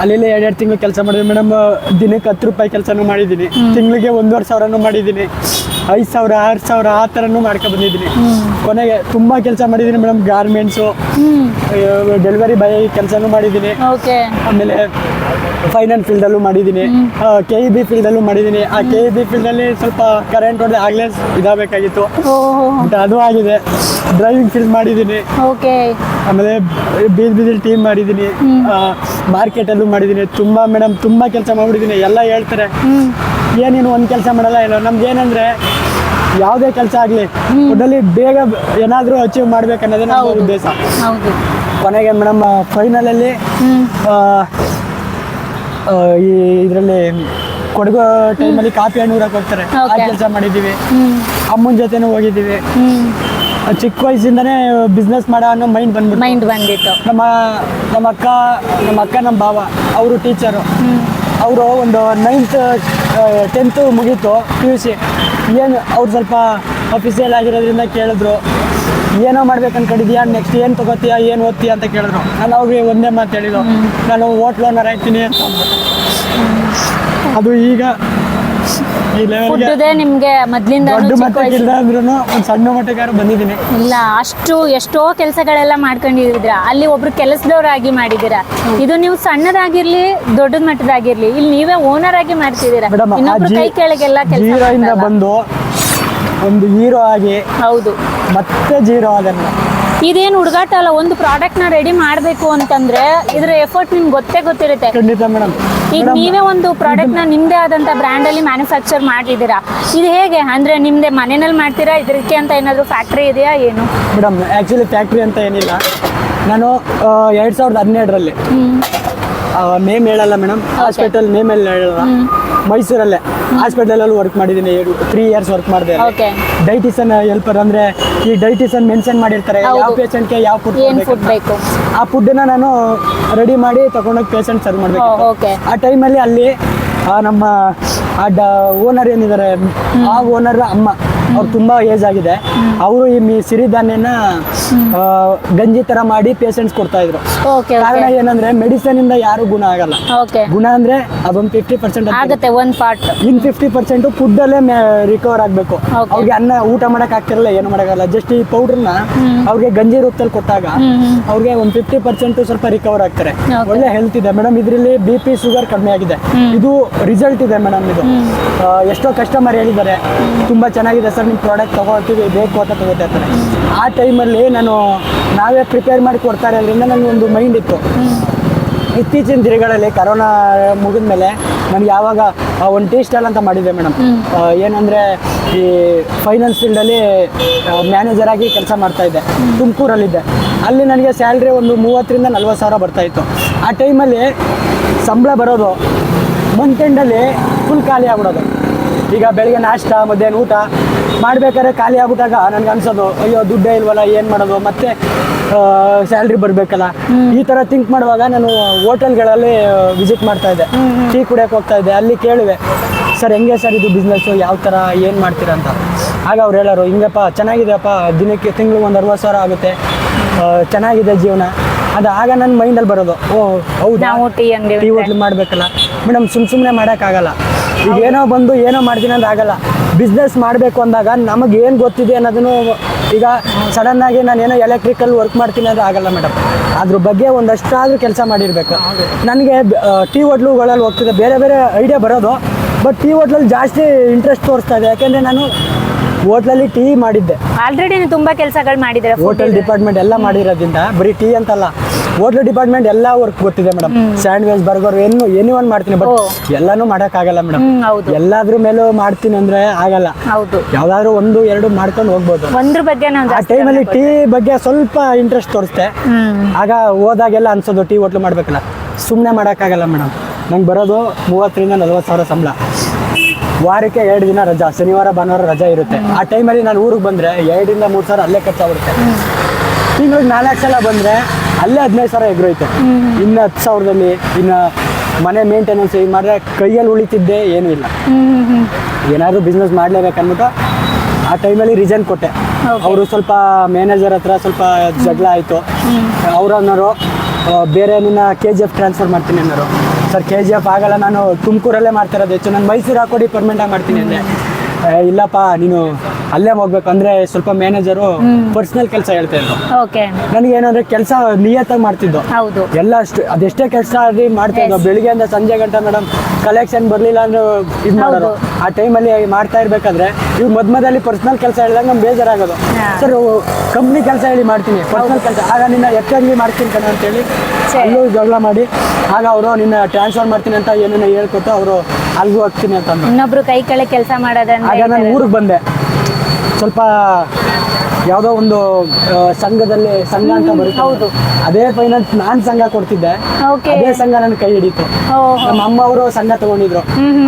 ಅಲ್ಲಿ 2 ತಿಂಗಳು ಕೆಲಸ ಮಾಡಿದ್ವಿ ಮೇಡಮ್. ದಿನಕ್ಕೆ 10 ರೂಪಾಯಿ ಕೆಲಸನೂ ಮಾಡಿದ್ದೀನಿ, ತಿಂಗಳಿಗೆ 1,500 ಮಾಡಿದ್ದೀನಿ, 5,000 6,000 ಆ ಥರನೂ ಮಾಡ್ಕೊ ಬಂದಿದ್ದೀನಿ. ಕೊನೆಗೆ ತುಂಬ ಕೆಲಸ ಮಾಡಿದ್ದೀನಿ ಮೇಡಮ್. ಗಾರ್ಮೆಂಟ್ಸು, ಡೆಲಿವರಿ ಬಾಯ್ ಕೆಲಸನೂ ಮಾಡಿದ್ದೀನಿ. ಆಮೇಲೆ ಫೈನಾನ್ಸ್ ಫೀಲ್ಡಲ್ಲೂ ಮಾಡಿದ್ದೀನಿ, KEB ಫೀಲ್ಡಲ್ಲೂ ಮಾಡಿದ್ದೀನಿ. ಆ KEB ಫೀಲ್ಡಲ್ಲಿ ಸ್ವಲ್ಪ ಕರೆಂಟ್ ಹೊಡೆದು ಆಗಲೇ ಇದಾಗಬೇಕಾಗಿತ್ತು, ಬಟ್ ಅದು ಆಗಿದೆ. ಡ್ರೈವಿಂಗ್ ಫೀಲ್ಡ್ ಮಾಡಿದ್ದೀನಿ. ಆಮೇಲೆ ಬೀದಿಲ್ ಟೀಮ್ ಮಾಡಿದ್ದೀನಿ, ಮಾರ್ಕೆಟಲ್ಲೂ ಮಾಡಿದ್ದೀನಿ. ತುಂಬ ಮೇಡಮ್ ತುಂಬ ಕೆಲಸ ಮಾಡಿಬಿಟ್ಟಿದ್ದೀನಿ. ಎಲ್ಲ ಹೇಳ್ತಾರೆ ಏನೇನು ಒಂದು ಕೆಲಸ ಮಾಡಲ್ಲ ಏನೋ. ನಮ್ಗೆ ಏನಂದರೆ ಯಾವುದೇ ಕೆಲಸ ಆಗಲಿ ಒಟ್ಟಲ್ಲಿ ಬೇಗ ಏನಾದರೂ ಅಚೀವ್ ಮಾಡ್ಬೇಕನ್ನೋದೇ ನಮ್ಮ ಉದ್ದೇಶ. ಕೊನೆಗೆ ಮೇಡಮ್ ಫೈನಲಲ್ಲಿ ಈ ಇದರಲ್ಲಿ ಕೊಡಗು ಟೈಮಲ್ಲಿ ಕಾಫಿ ಹಣ್ಣು ಊರಕ್ಕೆ ಹೋಗ್ತಾರೆ, ಆ ಕೆಲಸ ಮಾಡಿದ್ದೀವಿ. ಅಮ್ಮನ ಜೊತೆನೂ ಹೋಗಿದ್ದೀವಿ. ಚಿಕ್ಕ ವಯಸ್ಸಿಂದನೇ ಬಿಸ್ನೆಸ್ ಮಾಡೋ ಅನ್ನೋ ಮೈಂಡ್ ಬಂದ್ಬಿಟ್ಟು ನಮ್ಮ ಅಕ್ಕ ನಮ್ಮ ಭಾವ ಅವರು ಟೀಚರು. ಅವರು ಒಂದು 9th 10th ಮುಗೀತು PUC. ಏನು ಅವ್ರು ಸ್ವಲ್ಪ ಅಫಿಷಿಯಲ್ ಆಗಿರೋದ್ರಿಂದ ಕೇಳಿದ್ರು, ಏನೋ ಮಾಡ್ಬೇಕು ಅನ್ಕೊಂಡಿದ್ಯಾ, ನೆಕ್ಸ್ಟ್ ಏನು ತೊಗೋತೀಯಾ, ಏನು ಓದ್ತೀಯಾ ಅಂತ ಕೇಳಿದ್ರು. ನಾನು ಅವ್ರಿಗೆ ಒಂದೇ ಮಾತು ಹೇಳಿದ್ದು, ನಾನು ಹೋಟ್ಲ್ ಓನರ್ ಆಗ್ತೀನಿ ಅಂತ. ಅದು ಈಗ ಈ ಲೆವೆಲ್ಗೆ ನಿಮಗೆ ಮೊದಲಿಂದ ದೊಡ್ಡ ಮಟ್ಟಕ್ಕೆ ಇಲ್ಲ ಅಂದ್ರೂ ಒಂದು ಸಣ್ಣ ಮಟ್ಟಕ್ಕಾರು ಬಂದಿದ್ದೀನಿ. ಇಲ್ಲ, ಅಷ್ಟು ಎಷ್ಟೋ ಕೆಲಸಗಳೆಲ್ಲ ಮಾಡ್ಕೊಂಡಿದ್ದೀರಾ. ಅಲ್ಲಿ ಒಬ್ರು ಕೆಲಸದವರಾಗಿ ಮಾಡಿದ್ದೀರಾ. ಇದು ನೀವು ಸಣ್ಣದಾಗಿರ್ಲಿ ದೊಡ್ಡದ ಮಟ್ಟದಾಗಿರ್ಲಿ, ಇಲ್ಲಿ ನೀವೇ ಓನರ್ ಆಗಿ ಮಾಡ್ತಿದ್ದೀರಾ. ಇನ್ನೊಬ್ರು ಕೈ ಕೆಳಗೆಲ್ಲ ಕೆಲಸ ಬಂದು ಒಂದು ಹೀರೋ ಆಗಿ ಹೌದು ಮತ್ತೆ ಜೀರೋ ಅದನ್ನ. ಇದೇನು ಹುಡುಗಾಟ ಅಲ್ಲ. ಒಂದು ಪ್ರಾಡಕ್ಟ್ನ ರೆಡಿ ಮಾಡಬೇಕು ಅಂತಂದ್ರೆ ಇದ್ರ ಎಫರ್ಟ್ ನಿಮ್ಗೆ ಗೊತ್ತಿರುತ್ತೆ. ಖಂಡಿತ ಮೇಡಮ್. ಈಗ ನೀವೇ ಒಂದು ಪ್ರಾಡಕ್ಟ್ನ ನಿಮ್ಮದೇ ಆದಂಥ ಬ್ರ್ಯಾಂಡಲ್ಲಿ ಮ್ಯಾನುಫ್ಯಾಕ್ಚರ್ ಮಾಡಿದ್ದೀರಾ. ಇದು ಹೇಗೆ ಅಂದರೆ ನಿಮ್ಮದೇ ಮನೆಯಲ್ಲಿ ಮಾಡ್ತೀರಾ, ಇದಕ್ಕೆ ಅಂತ ಏನಾದರೂ ಫ್ಯಾಕ್ಟ್ರಿ ಇದೆಯಾ ಏನು? ಮೇಡಮ್ ಆ್ಯಕ್ಚುಲಿ ಫ್ಯಾಕ್ಟ್ರಿ ಅಂತ ಏನಿಲ್ಲ. ನಾನು 2012ರಲ್ಲಿ ನೇಮ್ ಹೇಳಲ್ಲ ಮೇಡಮ್, ಹಾಸ್ಪಿಟಲ್ ನೇಮಲ್ಲಿ ಹೇಳಲ್ಲ, ಮೈಸೂರಲ್ಲೇ ಹಾಸ್ಪಿಟಲಲ್ಲಿ ವರ್ಕ್ ಮಾಡಿದ್ದೀನಿ. 3 years ವರ್ಕ್ ಮಾಡಿದೆ. ಡೈಟಿಷನ್ ಹೆಲ್ಪರ್ ಅಂದರೆ ಈ ಡೈಟಿಷನ್ ಮೆನ್ಷನ್ ಮಾಡಿರ್ತಾರೆ ಯಾವ ಪೇಷಂಟ್ಗೆ ಯಾವ ಫುಡ್ ಬೇಕು, ಆ ಫುಡ್ಡನ್ನ ನಾನು ರೆಡಿ ಮಾಡಿ ತಗೊಂಡೋಗಿ ಪೇಷಂಟ್ ಸರ್ವ್ ಮಾಡಬೇಕು. ಆ ಟೈಮಲ್ಲಿ ಅಲ್ಲಿ ನಮ್ಮ ಓನರ್ ಏನಿದ್ದಾರೆ, ಆ ಓನರ್ ಅಮ್ಮ, ಅವ್ರು ತುಂಬ ಏಜ್ ಆಗಿದೆ. ಅವರು ಈ ಸಿರಿಧಾನ್ಯನ ಗಂಜಿ ಥರ ಮಾಡಿ ಪೇಷಂಟ್ಸ್ ಕೊಡ್ತಾ ಇದ್ರು. ಕಾರಣ ಏನಂದ್ರೆ ಮೆಡಿಸಿನ್ ಇಂದ ಯಾರು ಗುಣ ಆಗಲ್ಲ. ಗುಣ ಅಂದ್ರೆ ಅದೊಂದು 50% ಆಗುತ್ತೆ, ಒಂದು ಪಾರ್ಟ್. ಇನ್ 50% ಫುಡ್ ಅಲ್ಲೇ ರಿಕವರ್ ಆಗಬೇಕು. ಅವ್ರಿಗೆ ಅನ್ನ ಊಟ ಮಾಡಕ್ ಆಗ್ತಿರಲ್ಲ, ಏನು ಮಾಡಕ್ಕಲ್ಲ. ಜಸ್ಟ್ ಈ ಪೌಡರ್ನ ಅವ್ರಿಗೆ ಗಂಜಿ ರೂಪದಲ್ಲಿ ಕೊಟ್ಟಾಗ ಅವ್ರಿಗೆ ಒಂದು 50% ಸ್ವಲ್ಪ ರಿಕವರ್ ಆಗ್ತಾರೆ. ಒಳ್ಳೆ ಹೆಲ್ತ್ ಇದೆ ಮೇಡಮ್. ಇದರಲ್ಲಿ BP ಶುಗರ್ ಕಡಿಮೆ ಆಗಿದೆ. ಇದು ರಿಸಲ್ಟ್ ಇದೆ ಮೇಡಮ್. ಇದು ಎಷ್ಟೋ ಕಸ್ಟಮರ್ ಹೇಳಿದ್ದಾರೆ ತುಂಬಾ ಚೆನ್ನಾಗಿದೆ ಸರ್ ನಿಮ್ಮ ಪ್ರಾಡಕ್ಟ್, ತಗೋತೀವಿ ಬೇಕು ಅಂತ ತಗೋತಾ ಇರ್ತಾರೆ. ಆ ಟೈಮಲ್ಲಿ ನಾವೇ ಪ್ರಿಪೇರ್ ಮಾಡಿ ಕೊಡ್ತಾ ಇರೋದ್ರಿಂದ ನನಗೆ ಒಂದು ಮೈಂಡ್ ಇತ್ತು. ಇತ್ತೀಚಿನ ದಿನಗಳಲ್ಲಿ ಕರೋನಾ ಮುಗಿದ ಮೇಲೆ ನನಗೆ ಯಾವಾಗ ಒಂದು ಟೀ ಸ್ಟಾಲ್ ಅಂತ ಮಾಡಿದ್ದೆ ಮೇಡಮ್. ಏನಂದರೆ ಈ ಫೈನಾನ್ಸ್ ಫೀಲ್ಡಲ್ಲಿ ಮ್ಯಾನೇಜರ್ ಆಗಿ ಕೆಲಸ ಮಾಡ್ತಾಯಿದ್ದೆ. ತುಮಕೂರಲ್ಲಿದ್ದೆ. ಅಲ್ಲಿ ನನಗೆ ಸ್ಯಾಲ್ರಿ ಒಂದು 30,000 ರಿಂದ 40,000 ಬರ್ತಾಯಿತ್ತು. ಆ ಟೈಮಲ್ಲಿ ಸಂಬಳ ಬರೋದು ಮಂತ್ ಎಂಡಲ್ಲಿ ಫುಲ್ ಖಾಲಿ ಆಗ್ಬಿಡೋದು. ಈಗ ಬೆಳಗ್ಗೆ ನಾಷ್ಟ, ಮಧ್ಯಾಹ್ನ ಊಟ ಮಾಡ್ಬೇಕಾದ್ರೆ ಖಾಲಿ ಆಗ್ಬಿಟ್ಟಾಗ ನನಗೆ ಅನ್ಸೋದು, ಅಯ್ಯೋ ದುಡ್ಡೇ ಇಲ್ವಲ್ಲ, ಏನು ಮಾಡೋದು, ಮತ್ತೆ ಸ್ಯಾಲ್ರಿ ಬರಬೇಕಲ್ಲ. ಈ ಥರ ಥಿಂಕ್ ಮಾಡುವಾಗ ನಾನು ಹೋಟೆಲ್ಗಳಲ್ಲಿ ವಿಸಿಟ್ ಮಾಡ್ತಾ ಇದ್ದೆ, ಟೀ ಕುಡಿಯೋಕೆ ಹೋಗ್ತಾ ಇದ್ದೆ. ಅಲ್ಲಿ ಕೇಳುವೆ, ಸರ್ ಹೆಂಗೆ ಸರ್ ಇದು ಬಿಸ್ನೆಸ್ಸು, ಯಾವ ಥರ ಏನು ಮಾಡ್ತೀರಾ ಅಂತ. ಆಗ ಅವ್ರು ಹೇಳೋರು, ಹಿಂಗಪ್ಪ ಚೆನ್ನಾಗಿದೆಯಪ್ಪ, ದಿನಕ್ಕೆ ತಿಂಗಳಿಗೆ ಒಂದು 60,000 ಆಗುತ್ತೆ, ಚೆನ್ನಾಗಿದೆ ಜೀವನ. ಅದು ಆಗ ನನ್ನ ಮೈಂಡಲ್ಲಿ ಬರೋದು, ಓ ಹೌದಾ, ಟೀ ಹೋಟ್ಲು ಮಾಡಬೇಕಲ್ಲ ಮೇಡಮ್. ಸುಮ್ಮನೆ ಮಾಡೋಕ್ಕಾಗಲ್ಲ. ಈಗ ಏನೋ ಬಂದು ಏನೋ ಮಾಡ್ತೀನಿ ಅಂದ್ರೆ ಆಗಲ್ಲ. ಬಿಸ್ನೆಸ್ ಮಾಡಬೇಕು ಅಂದಾಗ ನಮಗೆ ಏನು ಗೊತ್ತಿದೆ ಅನ್ನೋದನ್ನು, ಈಗ ಸಡನ್ನಾಗಿ ನಾನು ಏನೋ ಎಲೆಕ್ಟ್ರಿಕಲ್ ವರ್ಕ್ ಮಾಡ್ತೀನಿ ಅಂದರೆ ಆಗಲ್ಲ ಮೇಡಮ್. ಅದ್ರ ಬಗ್ಗೆ ಒಂದಷ್ಟಾದರೂ ಕೆಲಸ ಮಾಡಿರಬೇಕು. ನನಗೆ ಟೀ ಹೋಟ್ಲುಗಳಲ್ಲಿ ಹೋಗ್ತಿದ್ದೆ, ಬೇರೆ ಬೇರೆ ಐಡಿಯಾ ಬರೋದು, ಬಟ್ ಟೀ ಹೋಟ್ಲಲ್ಲಿ ಜಾಸ್ತಿ ಇಂಟ್ರೆಸ್ಟ್ ತೋರಿಸ್ತಾ ಇದೆ, ಯಾಕೆಂದರೆ ನಾನು ಹೋಟ್ಲಲ್ಲಿ ಟೀ ಮಾಡಿದ್ದೆ. ಆಲ್ರೆಡಿ ನೀವು ತುಂಬಾ ಕೆಲಸಗಳು ಮಾಡಿದ್ದೀರಾ. ಹೋಟೆಲ್ ಡಿಪಾರ್ಟ್ಮೆಂಟ್ ಎಲ್ಲ ಮಾಡಿರೋದ್ರಿಂದ ಬರೀ ಟೀ ಅಂತಲ್ಲ, ಹೋಟ್ಲ್ ಡಿಪಾರ್ಟ್ಮೆಂಟ್ ಎಲ್ಲ ವರ್ಕ್ ಗೊತ್ತಿದೆ madam. Sandwich, burger any one ಮಾಡ್ತೀನಿ, ಬಟ್ ಎಲ್ಲಾನು ಮಾಡೋಕ್ಕಾಗಲ್ಲ ಮೇಡಮ್. ಎಲ್ಲಾದ್ರ ಮೇಲೂ ಮಾಡ್ತೀನಿ ಅಂದ್ರೆ ಆಗಲ್ಲ. ಹೌದು, ಯಾವ್ದಾದ್ರು 1-2 ಮಾಡ್ಕೊಂಡು ಹೋಗ್ಬೋದು. ಒಂದ್ರ ಬಗ್ಗೆ ನಾವು ಆ ಟೈಮಲ್ಲಿ ಟೀ ಬಗ್ಗೆ ಸ್ವಲ್ಪ ಇಂಟ್ರೆಸ್ಟ್ ತೋರಿಸ್ತೆ. ಆಗ ಹೋದಾಗೆಲ್ಲ ಅನ್ಸೋದು ಟೀ ಹೋಟ್ಲು ಮಾಡ್ಬೇಕಲ್ಲ, ಸುಮ್ಮನೆ ಮಾಡೋಕ್ಕಾಗಲ್ಲ ಮೇಡಮ್. ನಂಗೆ ಬರೋದು 30,000-40,000 ಸಂಬಳ, ವಾರಕ್ಕೆ 2 ದಿನ ರಜಾ, ಶನಿವಾರ ಭಾನುವಾರ ರಜಾ ಇರುತ್ತೆ. ಆ ಟೈಮಲ್ಲಿ ನಾನು ಊರಿಗೆ ಬಂದರೆ 2,000-3,000 ಅಲ್ಲೇ ಖರ್ಚಾಗ್ಬಿಡುತ್ತೆ. ತಿಂಗಳಿಗೆ 4 ಸಲ ಬಂದರೆ ಅಲ್ಲೇ 15,000 ಎಗ್ರೋಯ್ತು. ಇನ್ನು 10,000ದಲ್ಲಿ ಇನ್ನು ಮನೆ ಮೇಂಟೆನೆನ್ಸ್ ಈಗ ಮಾಡಿದ್ರೆ ಕೈಯಲ್ಲಿ ಉಳಿತಿದ್ದೆ ಏನೂ ಇಲ್ಲ. ಏನಾದರೂ ಬಿಸ್ನೆಸ್ ಮಾಡಲೇಬೇಕನ್ಬಿಟ್ಟು ಆ ಟೈಮಲ್ಲಿ ರಿಸೈನ್ ಕೊಟ್ಟೆ. ಅವರು ಸ್ವಲ್ಪ ಮ್ಯಾನೇಜರ್ ಹತ್ರ ಸ್ವಲ್ಪ ಜಗಳ ಆಯಿತು. ಅವ್ರನ್ನೋರು ಬೇರೆ ನಿನ್ನ KGF ಟ್ರಾನ್ಸ್ಫರ್ ಮಾಡ್ತೀನಿ ಅನ್ನೋರು. ಸರ್ KGF ಆಗಲ್ಲ, ನಾನು ತುಮಕೂರಲ್ಲೇ ಮಾಡ್ತಿರೋದು ಹೆಚ್ಚು, ನಾನು ಮೈಸೂರು ಹಾಕೊಡಿ ಪರ್ಮನೆಂಟಾಗಿ ಮಾಡ್ತೀನಿ ಅಂದರೆ, ಇಲ್ಲಪ್ಪ ನೀನು ಅಲ್ಲೇ ಹೋಗ್ಬೇಕು ಅಂದರೆ ಸ್ವಲ್ಪ ಮ್ಯಾನೇಜರು ಪರ್ಸನಲ್ ಕೆಲಸ ಹೇಳ್ತಾ ಇದ್ರು. ನನಗೇನಂದ್ರೆ ಕೆಲಸ ನಿಯತ್ತಾಗಿ ಮಾಡ್ತಿದ್ದು, ಎಲ್ಲ ಅದೆಷ್ಟೇ ಕೆಲಸ ಆಗಿ ಮಾಡ್ತಿದ್ದು, ಬೆಳಿಗ್ಗೆಯಿಂದ ಸಂಜೆ ಗಂಟೆ ಮೇಡಮ್. ಕಲೆಕ್ಷನ್ ಬರಲಿಲ್ಲ ಅಂದ್ರೆ ಇದು ಮಾಡೋರು. ಆ ಟೈಮಲ್ಲಿ ಮಾಡ್ತಾ ಇರ್ಬೇಕಾದ್ರೆ ಇವ್ರು ಮಧ್ಯದಲ್ಲಿ ಪರ್ಸನಲ್ ಕೆಲಸ ಹೇಳಿದಾಗ ನಮ್ಗೆ ಬೇಜಾರಾಗೋದು. ಸರ್ ಕಂಪ್ನಿ ಕೆಲಸ ಹೇಳಿ ಮಾಡ್ತೀನಿ, ಪರ್ಸನಲ್ ಕೆಲಸ ಆಗ ನಿನ್ನ ಎಕ್ಕಾಗಿ ಮಾಡ್ತೀನಿ ಕಣ ಅಂತೇಳಿ ಅಲ್ಲೂ ಜಗಳ ಮಾಡಿ, ಆಗ ಅವರು ನಿನ್ನ ಟ್ರಾನ್ಸ್ಫರ್ ಮಾಡ್ತೀನಿ ಅಂತ ಏನೇನೋ ಹೇಳ್ಕೊಟ್ಟು ಅವರು ಅಲ್ಗೂ ಹೋಗ್ತೀನಿ ಅಂತ ಇನ್ನೊಬ್ರು ಕೈ ಕೆಳಗೆ ಕೆಲಸ ಮಾಡೋದನ್ನ. ಆಗ ನಾನು ಊರಿಗೆ ಬಂದೆ. ಸ್ವಲ್ಪ ಯಾವುದೋ ಒಂದು ಸಂಘದಲ್ಲಿ ಸಂಘ ಅಂತ ಬರುತ್ತೆ. ಹೌದು, ಅದೇ ಫೈನಾನ್ಸ್ ನಾನು ಸಂಘ ಕೊಡ್ತಿದ್ದೆ. ಅದೇ ಸಂಘ ನನ್ನ ಕೈ ಹಿಡಿತು. ನಮ್ಮ ಅಮ್ಮ ಅವರು ಸಂಘ ತಗೊಂಡಿದ್ರು.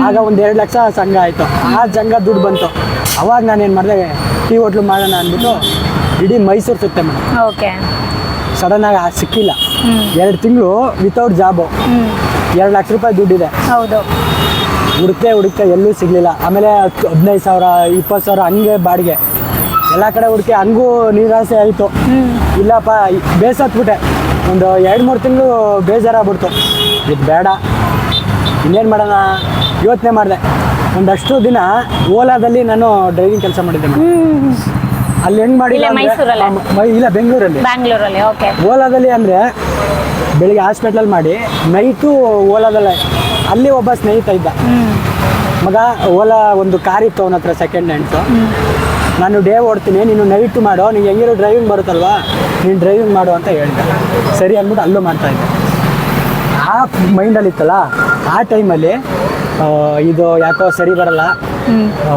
ಆಗ 1-2 ಲಕ್ಷ ಸಂಘ ಆಯ್ತು. ಆ ಸಂಘ ದುಡ್ಡು ಬಂತು. ಅವಾಗ ನಾನೇನು ಮಾಡಿದೆ, ಟೀ ಹೋಟ್ಲು ಮಾಡೋಣ ಅಂದ್ಬಿಟ್ಟು ಇಡೀ ಮೈಸೂರು ಸುತ್ತೆ ಮೇಡಮ್. ಸಡನ್ ಆಗಿ ಸಿಕ್ಕಿಲ್ಲ. 2 ತಿಂಗಳು ವಿತೌಟ್ ಜಾಬು, 2 ಲಕ್ಷ ರೂಪಾಯಿ ದುಡ್ಡಿದೆ. ಹುಡುಕ್ತೆ ಎಲ್ಲೂ ಸಿಗಲಿಲ್ಲ. ಆಮೇಲೆ 15,000 20,000 ಹಂಗೆ ಬಾಡಿಗೆ ಎಲ್ಲ ಕಡೆ ಹುಡುಕಿ, ಹಂಗೂ ನಿರಾಸೆ ಆಯಿತು. ಇಲ್ಲಪ್ಪ ಬೇಸತ್ಬಿಟ್ಟೆ. ಒಂದು 2-3 ತಿಂಗಳು ಬೇಜಾರಾಗ್ಬಿಡ್ತು. ಇದು ಬೇಡ, ಇನ್ನೇನು ಮಾಡೋಣ ಯೋಚನೆ ಮಾಡಿದೆ. ಒಂದಷ್ಟು ದಿನ ಓಲಾದಲ್ಲಿ ನಾನು ಡ್ರೈವಿಂಗ್ ಕೆಲಸ ಮಾಡಿದ್ದೆ ಮೇಡಮ್. ಅಲ್ಲಿ ಹೆಂಗೆ ಮಾಡಿಲ್ಲ, ಇಲ್ಲ ಬೆಂಗಳೂರಲ್ಲಿ. ಓಲಾದಲ್ಲಿ ಅಂದರೆ ಬೆಳಿಗ್ಗೆ ಹಾಸ್ಪಿಟ್ಲಲ್ಲಿ ಮಾಡಿ ನೈಟು ಓಲಾದಲ್ಲೇ. ಅಲ್ಲಿ ಒಬ್ಬ ಸ್ನೇಹಿತ ಇದ್ದ ಮಗ, ಓಲಾ ಒಂದು ಕಾರ್ ಇತ್ತು ಅವನ ಹತ್ರ, ಸೆಕೆಂಡ್ ಹ್ಯಾಂಡ್ಸು. ನಾನು ಡೇ ಓಡ್ತೀನಿ, ನೀನು ನೈಟು ಮಾಡೋ, ನೀನು ಹೆಂಗಿರೋ ಡ್ರೈವಿಂಗ್ ಬರುತ್ತಲ್ವಾ, ನೀನು ಡ್ರೈವಿಂಗ್ ಮಾಡು ಅಂತ ಹೇಳಿದೆ. ಸರಿ ಅಂದ್ಬಿಟ್ಟು ಅಲ್ಲೂ ಮಾಡ್ತಾಯಿದ್ದೆ. ಆ ಮೈಂಡಲ್ಲಿ ಇತ್ತಲ್ಲ, ಆ ಟೈಮಲ್ಲಿ ಇದು ಯಾಕೋ ಸರಿ ಬರಲ್ಲ,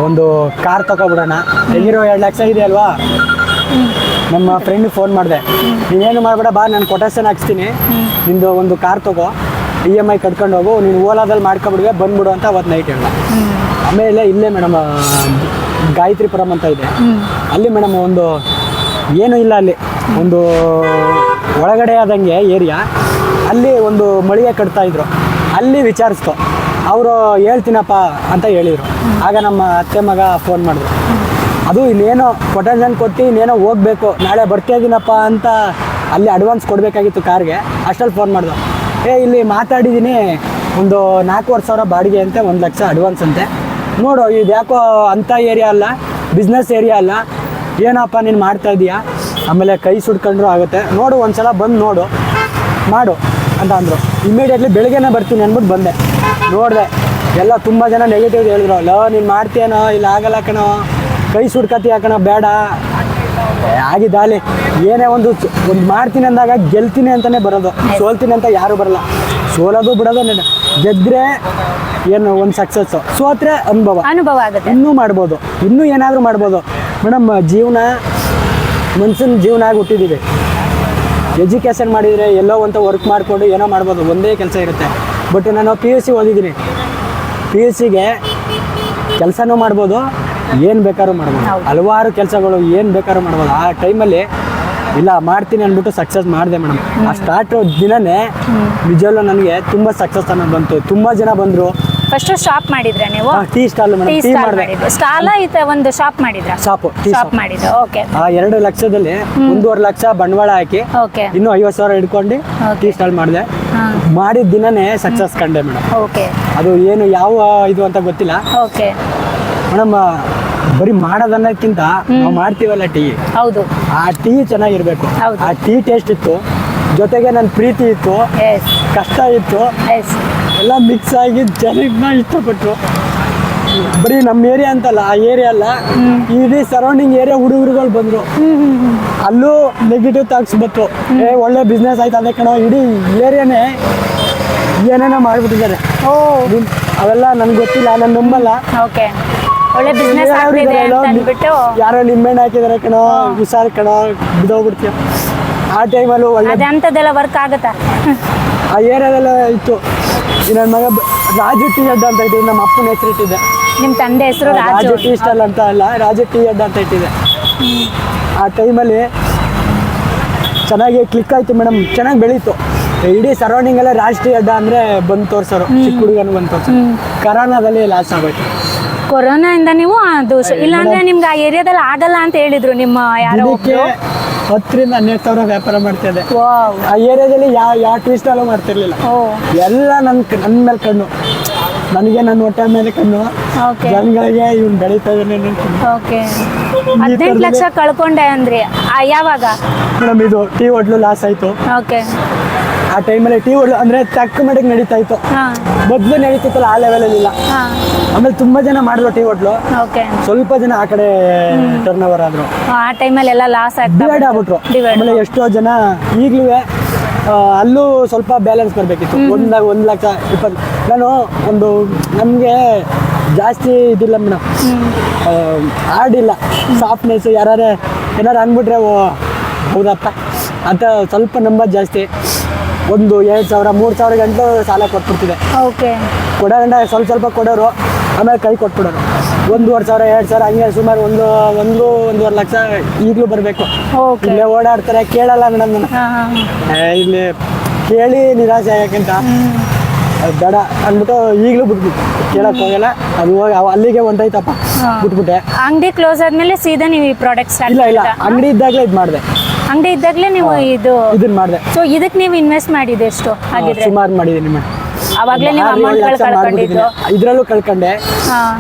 ಒಂದು ಕಾರ್ ತಗೊಬಿಡೋಣ, ಹೆಂಗಿರೋ 2 ಲಕ್ಷ ಇದೆ ಅಲ್ವಾ. ನಮ್ಮ ಫ್ರೆಂಡಿಗೆ ಫೋನ್ ಮಾಡಿದೆ, ನೀವೇನು ಮಾಡಬೇಡ ಬಾ, ನಾನು ಕೊಟೇಶನ್ ಹಾಕ್ಸ್ತೀನಿ, ನಿಂದು ಒಂದು ಕಾರ್ ತಗೋ, EMI ಕಟ್ಕೊಂಡು ಹೋಗು, ನೀನು ಓಲಾದಲ್ಲಿ ಮಾಡ್ಕೊಬಿಡುವೆ, ಬಂದ್ಬಿಡು ಅಂತ ಅವತ್ತು ನೈಟ್ ಹೇಳ್ದ. ಆಮೇಲೆ ಇಲ್ಲೇ ಮೇಡಮ್ ಗಾಯತ್ರಿಪುರಂ ಅಂತ ಇದೆ, ಅಲ್ಲಿ ಮೇಡಮ್ ಒಂದು ಏನೂ ಇಲ್ಲ, ಅಲ್ಲಿ ಒಂದು ಒಳಗಡೆ ಆದಂಗೆ ಏರಿಯಾ, ಅಲ್ಲಿ ಒಂದು ಮಳಿಗೆ ಕಟ್ತಾಯಿದ್ರು. ಅಲ್ಲಿ ವಿಚಾರಿಸ್ಕೊ, ಅವರು ಹೇಳ್ತೀನಪ್ಪ ಅಂತ ಹೇಳಿದರು. ಆಗ ನಮ್ಮ ಅತ್ತೆ ಮಗ ಫೋನ್ ಮಾಡಿದ್ರು. ಅದು ಇನ್ನೇನೋ ಕೊಟೇಶನ್ ಕೊಟ್ಟು ಇನ್ನೇನೋ ಹೋಗಬೇಕು, ನಾಳೆ ಬರ್ತಾ ಇದ್ದೀನಪ್ಪ ಅಂತ ಅಲ್ಲಿ ಅಡ್ವಾನ್ಸ್ ಕೊಡಬೇಕಾಗಿತ್ತು ಕಾರ್ಗೆ. ಅಷ್ಟರಲ್ಲಿ ಫೋನ್ ಮಾಡಿದ್ರು, ಇಲ್ಲಿ ಮಾತಾಡಿದ್ದೀನಿ, ಒಂದು 4,500 ಬಾಡಿಗೆ ಅಂತೆ, 1 ಲಕ್ಷ ಅಡ್ವಾನ್ಸ್ ಅಂತೆ, ನೋಡು ಇದು ಯಾಕೋ ಅಂಥ ಏರಿಯಾ ಅಲ್ಲ, ಬಿಸ್ನೆಸ್ ಏರಿಯಾ ಅಲ್ಲ, ಏನಪ್ಪ ನೀನು ಮಾಡ್ತಾ ಇದೀಯಾ, ಆಮೇಲೆ ಕೈ ಸುಡ್ಕೊಂಡ್ರು ಆಗುತ್ತೆ, ನೋಡು ಒಂದ್ಸಲ ಬಂದು ನೋಡು ಮಾಡು ಅಂತ ಅಂದರು. ಇಮಿಡಿಯೇಟ್ಲಿ ಬೆಳಗ್ಗೆನೇ ಬರ್ತೀನಿ ಅಂದ್ಬಿಟ್ಟು ಬಂದೆ. ನೋಡಿದೆ ಎಲ್ಲ ತುಂಬ ಜನ ನೆಗೆಟಿವ್ ಹೇಳಿದ್ರು, ನೀನು ಮಾಡ್ತೀಯನೋ, ಇಲ್ಲ ಆಗಲ್ಲ ಕಣೋ, ಕೈ ಸುಡ್ಕತ್ತೀಯ ಕಣೋ, ಬೇಡ ಆಗಿದ್ದಾಲಿ. ಏನೇ ಒಂದು ಮಾಡ್ತೀನಿ ಅಂದಾಗ ಗೆಲ್ತೀನಿ ಅಂತಲೇ ಬರೋದು, ಸೋಲ್ತೀನಿ ಅಂತ ಯಾರು ಬರಲ್ಲ. ಸೋಲೋದು ಬಿಡೋದು, ಗೆದ್ದರೆ ಏನು ಒಂದು ಸಕ್ಸಸ್ಸು, ಸೋತ್ರೆ ಅನುಭವ ಆಗುತ್ತೆ. ಇನ್ನೂ ಮಾಡ್ಬೋದು, ಇನ್ನೂ ಏನಾದರೂ ಮಾಡ್ಬೋದು ಮೇಡಮ್. ಮನುಷ್ಯನ ಜೀವನ ಆಗಿ ಹುಟ್ಟಿದ್ದೀವಿ. ಎಜುಕೇಷನ್ ಮಾಡಿದರೆ ಎಲ್ಲೋ ಅಂತ ವರ್ಕ್ ಮಾಡಿಕೊಂಡು ಏನೋ ಮಾಡ್ಬೋದು, ಒಂದೇ ಕೆಲಸ ಇರುತ್ತೆ. ಬಟ್ ನಾನು PUC ಓದಿದ್ದೀನಿ, PUCಗೆ ಕೆಲಸನೂ ಮಾಡ್ಬೋದು, ಏನು ಬೇಕಾದ್ರೂ ಮಾಡ್ಬೋದು, ಹಲವಾರು ಕೆಲಸಗಳು ಏನು ಬೇಕಾದ್ರೂ ಮಾಡ್ಬೋದು. ಆ ಟೈಮಲ್ಲಿ ಇಲ್ಲ ಮಾಡ್ತೀನಿ ಅಂದ್ಬಿಟ್ಟು ಸಕ್ಸಸ್ ಮಾಡಿದೆ ಮೇಡಮ್. ಆ ಸ್ಟಾರ್ಟ್ ದಿನನೇ ನಿಜವಲ್ಲೂ ನನಗೆ ತುಂಬ ಸಕ್ಸಸ್ ಅನ್ನೋದು ಬಂತು. ತುಂಬ ಜನ ಬಂದರು. ಫಸ್ಟ್ ಶಾಪ್ ಮಾಡಿದ್ರೆ ನೀವು? Tea stall madam. ಟೀ ಮಾಡಿದೆ. ಸ್ಟಾಲ್ ಐತೆ, ಒಂದು ಶಾಪ್ ಮಾಡಿದ್ರ? ಶಾಪ್ ಮಾಡಿದ್ರೆ. ಓಕೆ. ಆ 2 ಲಕ್ಷದಲ್ಲಿ 1.5 ಲಕ್ಷ ಬಂಡವಾಳ ಹಾಕಿ ಇನ್ನು 50,000 ಇಟ್ಕೊಂಡು ಟೀ ಸ್ಟಾಲ್ ಮಾಡಿದೆ. ಮಾಡಿದ ದಿನನೇ ಸಕ್ಸಸ್ ಕಂಡೆ ಮೇಡಮ್. ಓಕೆ. ಅದು ಏನು ಯಾವ ಇದು ಅಂತ ಗೊತ್ತಿಲ್ಲ. ಓಕೆ ಮೇಡಮ್, ಬರೀ ಮಾಡೋದನ್ನಕ್ಕಿಂತ ನಾವು ಮಾಡ್ತೀವಲ್ಲ ಟೀ, ಹೌದು, ಆ ಟೀ ಚೆನ್ನಾಗಿರ್ಬೇಕು. ಆ ಟೀ ಟೇಸ್ಟ್ ಇತ್ತು, ಜೊತೆಗೆ ನನ್ನ ಪ್ರೀತಿ ಇತ್ತು, ಕಷ್ಟ ಇತ್ತು, ಎಲ್ಲ ಮಿಕ್ಸ್ ಆಗಿ ಜನಕ್ಕೆ ಇಷ್ಟಪಟ್ಟರು. ಬರೀ ನಮ್ಮ ಏರಿಯಾ ಅಂತಲ್ಲ, ಆ ಏರಿಯಾ ಅಲ್ಲ, ಇಡೀ ಸರೌಂಡಿಂಗ್ ಏರಿಯಾ ಹುಡುಗರುಗಳು ಬಂದ್ರು. ಅಲ್ಲೂ ನೆಗೆಟಿವ್ ಥಾಟ್ಸ್ ಬಂತು. ಒಳ್ಳೆ ಬಿಸ್ನೆಸ್ ಆಯ್ತು ಅದೇ ಕಣೋ, ಇಡೀ ಏರಿಯಾನೇ ಏನೇನೋ ಮಾಡ್ಬಿಟ್ಟಿದ್ದಾರೆ. ಅವೆಲ್ಲ ನನ್ಗೆ ಗೊತ್ತಿಲ್ಲ, ನಾನು ನಂಬಲ್ಲ. ಓಕೆ, ಒಳ್ಳೆ ಬಿಸ್ನೆಸ್ ಆಗ್ತಿದೆ ಅಂತ ಅಂದ್ಬಿಟ್ಟು ಯಾರೋ ನಿಂಬೆಹಣ್ಣು ಹಾಕಿದಾರೆ ಕಣೋ, ಹುಷಾರು ಕಣೋ, ಬಿದ್ದೋಗ್ಬಿಡ್ತೀಯ. ಆ ಟೈಮಲ್ಲೂ ಒಳ್ಳೆ ಅದಂಥದ್ದೆಲ್ಲ ವರ್ಕ್ ಆಗುತ್ತಾ? ಆ ಏರಿಯಾದೆಲ್ಲ ಇತ್ತು. ನನ್ನ ಮಗ ರಾಜು ಟೀ ಅಡ್ಡ ಅಂತ ಇಟ್ಟಿದ್ದೆ, ನಮ್ಮ ಅಪ್ಪನ ಹೆಸರು ಇಟ್ಟಿದ್ದೆ. ನಿಮ್ಮ ತಂದೆ ಹೆಸರು ರಾಜು ರಾಜು. ಟೀ ಸ್ಟಾಲ್ ಅಂತ ಅಲ್ಲ, ರಾಜು ಟೀ ಅಡ್ಡ ಅಂತ ಇಟ್ಟಿದ್ದೆ. ಆ ಟೈಮಲ್ಲಿ ಚೆನ್ನಾಗಿ ಕ್ಲಿಕ್ ಆಯ್ತು ಮೇಡಮ್, ಚೆನ್ನಾಗಿ ಬೆಳೀತು. ಇಡೀ ಸರೌಂಡಿಂಗ್ ಎಲ್ಲ ರಾಜ್ ಟೀ ಅಡ್ಡ ಅಂದರೆ ಬಂದು ತೋರ್ಸೋರು, ಚಿಕ್ಕ ಹುಡುಗನು ಬಂದು ತೋರ್ಸೋರು. ಕರೋನಾದಲ್ಲಿ ಲಾಸ್ ಆಗೋಯ್ತು. ಕೊರೋನಾ ಇಂದ ನೀವು ಅದು ಇಲ್ಲಾಂದ್ರೆ ನಿಮ್ಗೆ ಆ ಏರಿಯಾದಲ್ಲಿ ಆಗಲ್ಲ ಅಂತ ಹೇಳಿದ್ರು ನಿಮ್ಮ ಯಾರೋ ದಿನಕ್ಕೆ ಒಬ್ರು. 10,000 ರಿಂದ 12,000 ವ್ಯಾಪಾರ ಮಾಡ್ತಿದ್ದೆ. ವಾವ್. ಆ ಏರಿಯಾದಲ್ಲಿ ಯಾವ ಟೀ ಸ್ಟಾಲು ಮಾಡ್ತಿರ್ಲಿಲ್ಲ. ಓ, ಎಲ್ಲ ನನ್ನ ಮೇಲೆ ಕಣ್ಣು, ನನಗೆ ನನ್ನ ಹೊಟ್ಟೆ ಮೇಲೆ ಕಣ್ಣು, ಓಕೆ ಜನಗಳಿಗೆ ಇವ್ನು ಬೆಳೀತಾ ಇದ್ದಾನೆ. ಓಕೆ. 18 ಲಕ್ಷ ಕಳ್ಕೊಂಡೆ ಅಂದ್ರಿ, ಯಾವಾಗ? ಮೇಡಮ್ ಇದು ಟೀ ಹೋಟ್ಲು ಲಾಸ್ ಆಯಿತು. ಓಕೆ. ಆ ಟೈಮಲ್ಲಿ ಟೀ ಹೋಟ್ಲು ಅಂದರೆ ತಕ್ಕ ಮಟ್ಟಿಗೆ ನಡೀತಾ ಇತ್ತು. ಹಾಂ ಮೊದಲು ನಡೀತಿತ್ತಲ್ಲ, ಆ ಲೆವೆಲಲ್ಲಿ ಇಲ್ಲ. ಹಾಂ. ಆಮೇಲೆ ತುಂಬ ಜನ ಮಾಡಿದ್ರು ಟೀ ಹೋಟ್ಲು, ಓಕೆ. ಸ್ವಲ್ಪ ಜನ ಆ ಕಡೆ ಟರ್ನ್ ಓವರ್ ಆದರು, ಆ ಟೈಮಲ್ಲಿ ಎಲ್ಲ ಲಾಸ್ ಆಗ್ತಾ ಡಿವೈಡ್ ಆಗ್ಬಿಟ್ರು. Divide. ಆಮೇಲೆ ಎಷ್ಟೋ ಜನ ಈಗಲೂ ಅಲ್ಲೂ ಸ್ವಲ್ಪ ಬ್ಯಾಲೆನ್ಸ್ ಬರಬೇಕಿತ್ತು. 1,20,000. ನಾನು ನಮಗೆ ಜಾಸ್ತಿ ಇದಿಲ್ಲ ಮೇಡಮ್, ಆಡಿಲ್ಲ, ಸಾಫ್ಟ್ನೆಸ್. ಏನಾರು ಅಂದ್ಬಿಟ್ರೆ ಓ ಹೌದಪ್ಪ ಅಂತ ಸ್ವಲ್ಪ ನಂಬೋದು ಜಾಸ್ತಿ. 2,000 3,000 ಗಂಟಲು ಸಾಲ ಕೊಟ್ಬಿಡ್ತಿದೆ. ಓಕೆ. ಕೊಡೋ ಗಂಟ ಸ್ವಲ್ಪ ಕೊಡೋರು, ಆಮೇಲೆ ಕೈ ಕೊಟ್ಬಿಡೋರು. 1,500 2,000 ಹಂಗೆ ಸುಮಾರು 1.5 ಲಕ್ಷ ಈಗಲೂ ಬರಬೇಕು. ಓಕೆ. ಇಲ್ಲೇ ಓಡಾಡ್ತಾರೆ, ಕೇಳಲ್ಲ ಮೇಡಮ್ ನಾನು. ಹಾಂ ಹಾಂ. ಇಲ್ಲಿ ಕೇಳಿ ನಿರಾಸೆ ಆಗಕ್ಕಿಂತ ಅದು ಬೇಡ ಅಂದ್ಬಿಟ್ಟು ಈಗಲೂ ಬಿಟ್ಬಿಟ್ಟು ಕೇಳಕ್ಕೆ ಹೋಗಲ್ಲ. ಅದು ಹೋಗಿ ಅಲ್ಲಿಗೆ ಹೊಂಟೈತಪ್ಪ, ಬಿಟ್ಬಿಟ್ಟೆ. ಅಂಗಡಿ ಕ್ಲೋಸ್ ಆದ್ಮೇಲೆ ಸೀದಾ ನೀವು ಈ ಪ್ರಾಡಕ್ಟ್ ಸ್ಟಾರ್ಟ್ ಇಲ್ಲ ಅಂಗಡಿ ಇದ್ದಾಗಲೇ ಇದು ಮಾಡಿದೆ. ಅಂಗಡಿ ಇದ್ದಾಗಲೇ ನೀವು ಇದನ್ನ ಮಾಡಿದೆ. ಸೊ ಇದಕ್ಕೆ ನೀವು ಇನ್ವೆಸ್ಟ್ ಮಾಡಿದೆ ಎಷ್ಟು ಹಾಗಿದ್ರೆ? ಸುಮಾರು ಮಾಡಿದ್ದೀನಿ ಮೇಡಮ್. ಅವಾಗಲೇ ನೀವು ಅಮೌಂಟ್ಗಳು ಕಳ್ಕೊಂಡಿದ್ದು? ಇದರಲ್ಲೂ ಕಳ್ಕೊಂಡೆ. ಹಾಂ